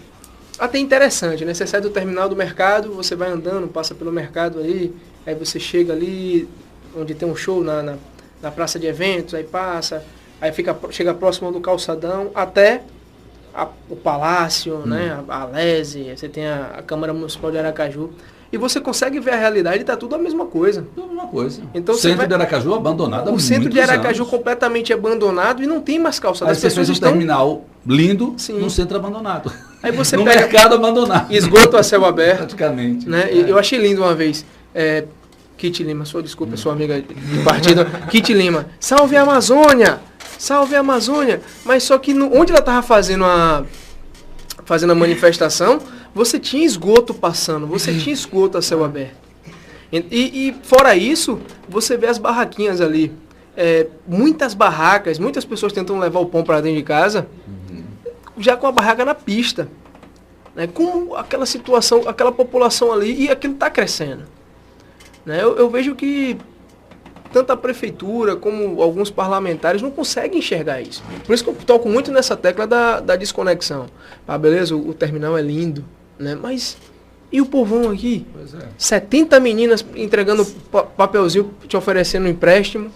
S1: até interessante, né? Você sai do terminal do mercado, você vai andando, passa pelo mercado ali, aí você chega ali, onde tem um show na praça de eventos, aí passa, aí chega próximo do calçadão, até o Palácio, né? A Lese, você tem a Câmara Municipal de Aracaju. E você consegue ver a realidade e está tudo a mesma coisa.
S3: Tudo a mesma coisa.
S1: Então,
S3: o centro de Aracaju abandonado há muitos anos.
S1: O centro de Aracaju completamente abandonado e não tem mais calçada.
S3: Aí você fez um terminal lindo no centro abandonado.
S1: Aí você
S3: no mercado abandonado.
S1: Esgoto a céu aberto.
S3: Praticamente.
S1: Né? Eu achei lindo uma vez. Kitty Lima, desculpa, sua amiga de partido. Kitty Lima, salve a Amazônia! Salve a Amazônia! Mas só que onde ela estava fazendo a manifestação, você tinha esgoto passando, você tinha esgoto a céu aberto. E fora isso, você vê as barraquinhas ali. Muitas barracas, muitas pessoas tentam levar o pão para dentro de casa, já com a barraca na pista. Né? Com aquela situação, aquela população ali, e aquilo está crescendo. Né? Eu vejo que tanto a prefeitura como alguns parlamentares não conseguem enxergar isso. Por isso que eu toco muito nessa tecla da desconexão. Beleza, o terminal é lindo, né? Mas e o povão aqui?
S3: Pois é.
S1: 70 meninas entregando papelzinho, te oferecendo um empréstimo.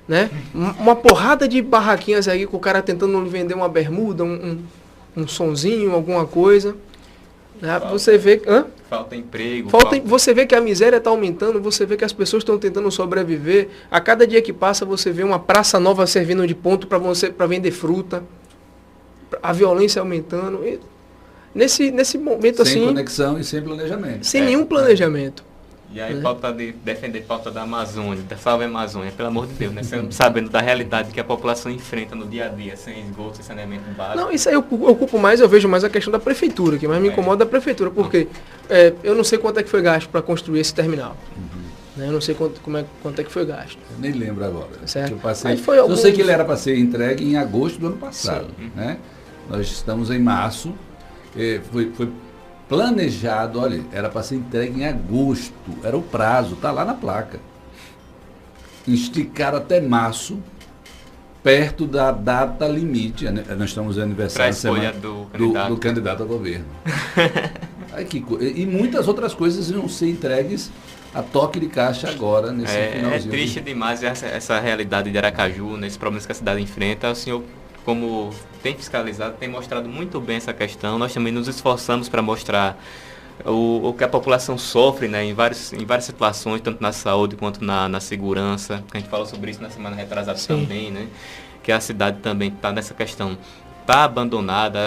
S1: Né? Uma porrada de barraquinhas aí com o cara tentando vender uma bermuda, um sonzinho, alguma coisa. Né? Você vê...
S2: Falta emprego.
S1: Você vê que a miséria está aumentando, você vê que as pessoas estão tentando sobreviver. A cada dia que passa, você vê uma praça nova servindo de ponto para vender fruta. A violência aumentando. E nesse momento
S3: sem
S1: assim...
S3: Sem conexão e sem planejamento.
S1: Sem nenhum planejamento.
S2: E aí falta defender pauta da Amazônia, da Salve Amazônia, pelo amor de Deus, né? Você sabendo da realidade que a população enfrenta no dia a dia, sem esgoto, sem saneamento básico.
S1: Não, isso aí eu vejo mais a questão da prefeitura, que mais me incomoda a prefeitura, porque eu não sei quanto é que foi gasto para construir esse terminal. Né? Eu não sei quanto é que foi gasto.
S3: Eu nem lembro agora.
S1: Certo?
S3: Eu sei que ele era para ser entregue em agosto do ano passado. Né? Nós estamos em março, foi planejado, olha, era para ser entregue em agosto, era o prazo, está lá na placa. Esticaram até março, perto da data limite, nós estamos no aniversário do candidato a governo. E muitas outras coisas iam ser entregues a toque de caixa agora, nesse finalzinho.
S2: É triste demais essa realidade de Aracaju, nesses problemas que a cidade enfrenta. O senhor, como tem fiscalizado, tem mostrado muito bem essa questão. Nós também nos esforçamos para mostrar o que a população sofre, né, em várias situações, tanto na saúde quanto na segurança. A gente falou sobre isso na semana retrasada também, né, que a cidade também está nessa questão. Está abandonada,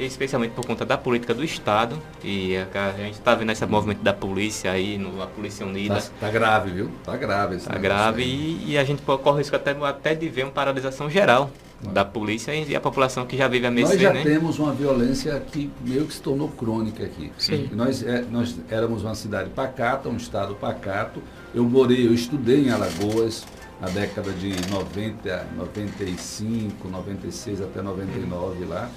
S2: especialmente por conta da política do Estado. E a gente está vendo esse movimento da polícia aí, a Polícia Unida.
S3: Está grave, viu? Está grave.
S2: Está grave e a gente corre o risco até de ver uma paralisação geral da polícia e a população que já vive a mercê.
S3: Nós já temos uma violência que meio que se tornou crônica aqui. Nós éramos uma cidade pacata, um estado pacato. Eu estudei em Alagoas, na década de 90, 95, 96 até 99 lá.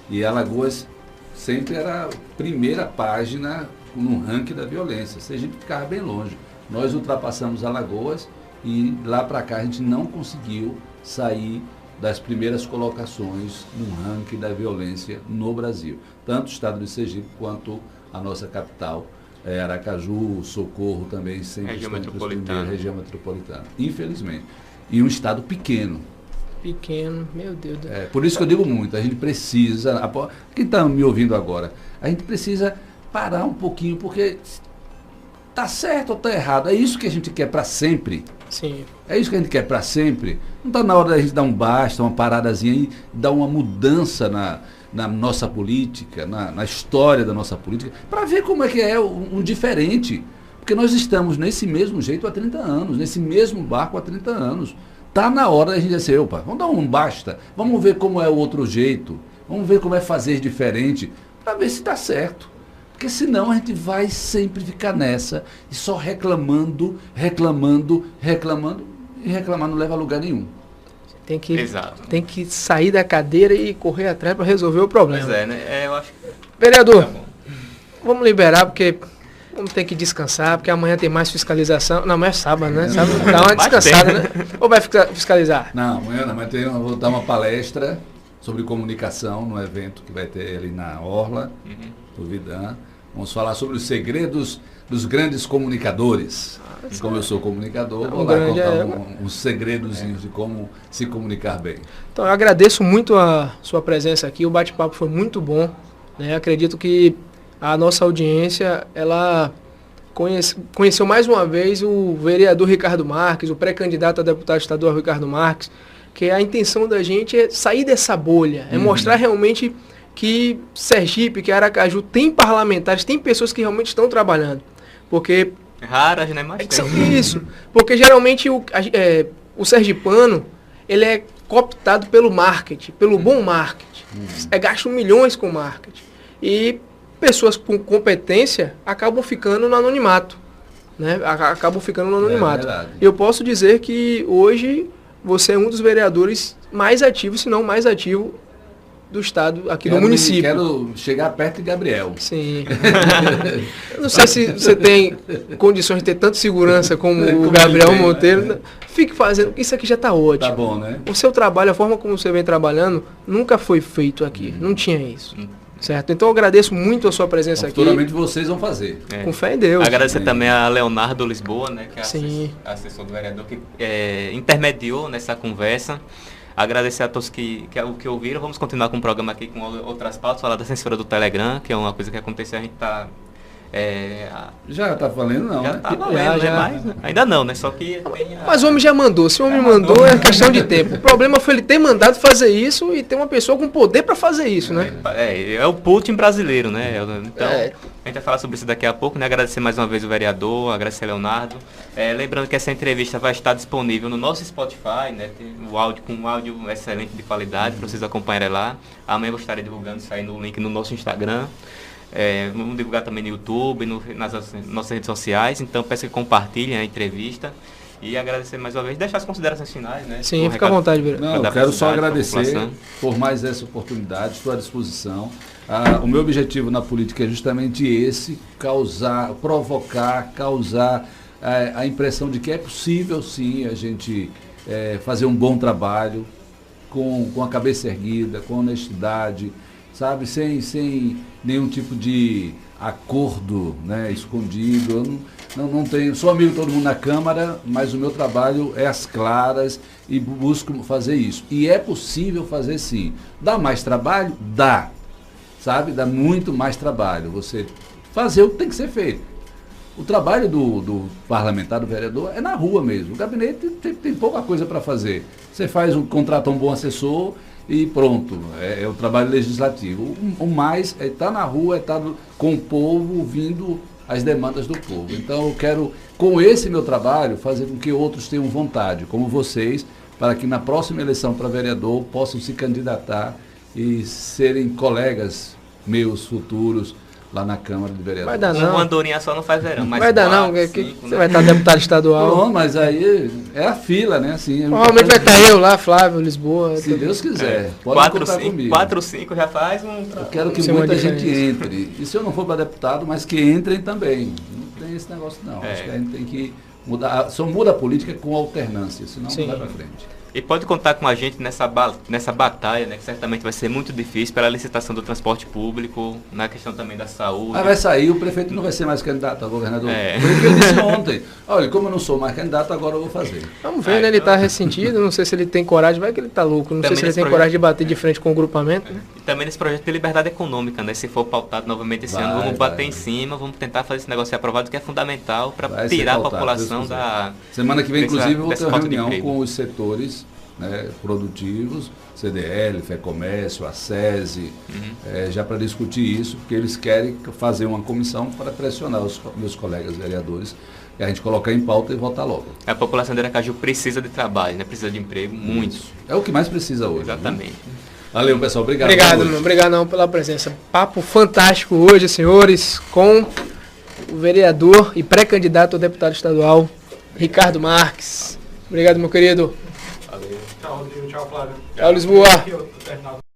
S3: E Alagoas sempre era a primeira página no ranking da violência. Sergipe ficava bem longe. Nós ultrapassamos Alagoas e lá para cá a gente não conseguiu sair das primeiras colocações no ranking da violência no Brasil. Tanto o estado de Sergipe quanto a nossa capital, Aracaju, Socorro também sempre
S2: região
S3: estão entre os
S2: metropolitana.
S3: primeiros, região metropolitana, infelizmente. E um estado pequeno.
S1: Pequeno, meu Deus do céu.
S3: Por isso que eu digo muito, a gente precisa, quem está me ouvindo agora, a gente precisa parar um pouquinho, porque tá certo ou tá errado, é isso que a gente quer para sempre.
S1: Sim.
S3: É isso que a gente quer para sempre. Não está na hora da gente dar um basta, uma paradazinha e dar uma mudança na nossa política, na história da nossa política, para ver como é que é um diferente. Porque nós estamos nesse mesmo jeito há 30 anos, nesse mesmo barco há 30 anos. Está na hora da gente dizer, opa, vamos dar um basta, vamos ver como é o outro jeito, vamos ver como é fazer diferente, para ver se está certo. Porque senão a gente vai sempre ficar nessa e só reclamando, e reclamar não leva a lugar nenhum.
S2: Exato.
S1: Tem que sair da cadeira e correr atrás para resolver o problema.
S2: Pois é, né? Eu acho que...
S1: Vereador,
S2: Tá bom.
S1: vamos liberar porque vamos ter que descansar, porque amanhã tem mais fiscalização. Não, amanhã é sábado, né? Sábado dá uma descansada, né? Ou vai fiscalizar?
S3: Não, amanhã não, mas vou dar uma palestra sobre comunicação no evento que vai ter ali na Orla, do Vidan. Vamos falar sobre os segredos dos grandes comunicadores. E como eu sou comunicador, vou lá contar uns segredozinhos de como se comunicar bem.
S1: Então, eu agradeço muito a sua presença aqui. O bate-papo foi muito bom, né? Acredito que a nossa audiência, ela conheceu mais uma vez o vereador Ricardo Marques, o pré-candidato a deputado estadual Ricardo Marques, que a intenção da gente é sair dessa bolha, é mostrar realmente que Sergipe, que Aracaju tem parlamentares, tem pessoas que realmente estão trabalhando. Porque...
S2: Raras, né? Mas
S1: Isso. Porque geralmente o sergipano, ele é cooptado pelo marketing, pelo bom marketing. Gastam milhões com marketing. E pessoas com competência acabam ficando no anonimato. Né? Acabam ficando no anonimato. Eu posso dizer que hoje você é um dos vereadores mais ativos, se não mais ativo, do estado, aqui do município.
S3: Quero chegar perto de Gabriel.
S1: Sim. Eu não sei se você tem condições de ter tanta segurança como o Gabriel Monteiro. Né? Fique fazendo, isso aqui já está ótimo.
S3: Tá bom, né?
S1: O seu trabalho, a forma como você vem trabalhando, nunca foi feito aqui. Não tinha isso. Certo? Então eu agradeço muito a sua presença aqui.
S3: Futuramente vocês vão fazer.
S1: Com fé em Deus.
S2: Agradecer também a Leonardo Lisboa, né, que é
S1: Sim.
S2: assessor do vereador, que intermediou nessa conversa. Agradecer a todos que ouviram. Vamos continuar com o programa aqui com outras pautas, falar da censura do Telegram, que é uma coisa que aconteceu, a gente está...
S3: Já está valendo não,
S2: já
S3: né?
S2: tá valendo,
S1: Já.
S2: né? Mas ainda não, né? Só que
S1: Mas o homem já mandou. Se o homem mandou, é questão de tempo. O problema foi ele ter mandado fazer isso e ter uma pessoa com poder para fazer isso, né?
S2: É o Putin brasileiro, né? Então, a gente vai falar sobre isso daqui a pouco, né? Agradecer mais uma vez o vereador, agradecer a Leonardo. Lembrando que essa entrevista vai estar disponível no nosso Spotify, né? Tem o áudio com um áudio excelente de qualidade, para vocês acompanharem lá. Amanhã eu vou estar divulgando isso aí no link no nosso Instagram. Vamos divulgar também no YouTube, nas nossas redes sociais. Então peço que compartilhem a entrevista. E agradecer mais uma vez, deixar as considerações finais, né?
S1: Sim, fica à vontade, vereador.
S3: Não, eu quero só agradecer por mais essa oportunidade, estou à disposição. O meu objetivo na política é justamente esse, provocar, causar a impressão de que é possível sim a gente fazer um bom trabalho com a cabeça erguida, com honestidade, sabe, sem nenhum tipo de acordo, né, escondido. Eu não tenho, sou amigo de todo mundo na Câmara, mas o meu trabalho é às claras e busco fazer isso. E é possível fazer sim. Dá mais trabalho? Dá. Sabe? Dá muito mais trabalho. Você fazer o que tem que ser feito. O trabalho do parlamentar, do vereador, é na rua mesmo. O gabinete tem pouca coisa para fazer. Você contrata um bom assessor e pronto. É o trabalho legislativo. O mais é estar na rua, é estar com o povo, ouvindo as demandas do povo. Então eu quero, com esse meu trabalho, fazer com que outros tenham vontade, como vocês, para que na próxima eleição para vereador possam se candidatar e serem colegas meus futuros lá na Câmara de Vereadores.
S1: Vai dar não.
S2: Uma andorinha só não faz verão, mas
S1: Vai dar não,
S2: 4,
S1: que
S2: 5,
S1: você vai estar deputado estadual.
S3: Bom, mas aí é a fila, né? Assim,
S1: Provavelmente vai estar eu lá, Flávio, Lisboa.
S3: Se Deus quiser, pode
S2: 4,
S3: contar
S2: 5,
S3: comigo.
S2: 4, 5 já faz um...
S3: Eu quero que
S1: Isso é uma
S3: muita gente
S1: diferença.
S3: entre. E se eu não for para deputado, mas que entrem também. Não tem esse negócio não.
S2: É.
S3: Acho que a gente tem que mudar. Só muda a política com alternância, senão
S1: Sim.
S3: não vai para frente.
S2: E pode contar com a gente nessa batalha, né, que certamente vai ser muito difícil pela licitação do transporte público, na questão também da saúde.
S3: Mas vai sair, o prefeito não vai ser mais candidato a governador.
S2: É.
S3: Foi o que ele disse ontem. Olha, como eu não sou mais candidato, agora eu vou fazer.
S1: Vamos ver, né? Ele tá ressentido, não sei se ele tem coragem, vai que ele tá louco. Não sei
S2: Também
S1: se ele
S2: nesse
S1: tem
S2: projeto-
S1: coragem de bater de frente com o grupamento, né?
S2: E também nesse projeto de liberdade econômica, né? Se for pautado novamente esse ano, vamos bater em cima, vamos tentar fazer esse negócio ser aprovado, que é fundamental para
S3: Vai ser
S2: tirar a
S3: pautado,
S2: população
S3: Deus quiser.
S2: da...
S3: Semana que vem,
S2: dessa-
S3: inclusive, eu vou
S2: dessa
S3: ter uma
S2: falta de
S3: reunião
S2: emprego.
S3: com os setores, né, produtivos, CDL, FEComércio, a SESI, já para discutir isso, porque eles querem fazer uma comissão para pressionar os meus colegas vereadores e a gente colocar em pauta e votar logo.
S2: A população de Aracaju precisa de trabalho, né? Precisa de emprego, muito.
S3: É o que mais precisa hoje.
S2: Exatamente.
S3: Viu? Valeu, pessoal. Obrigado.
S1: Obrigado,
S3: Boa
S1: meu.
S3: noite.
S1: Obrigado não pela presença. Papo fantástico hoje, senhores, com o vereador e pré-candidato a deputado estadual, Ricardo Marques. Obrigado, meu querido.
S5: Tchau, Rodrigo. Tchau, Flávio.
S1: Tchau, Lisboa.
S5: Aqui, ó, terminado.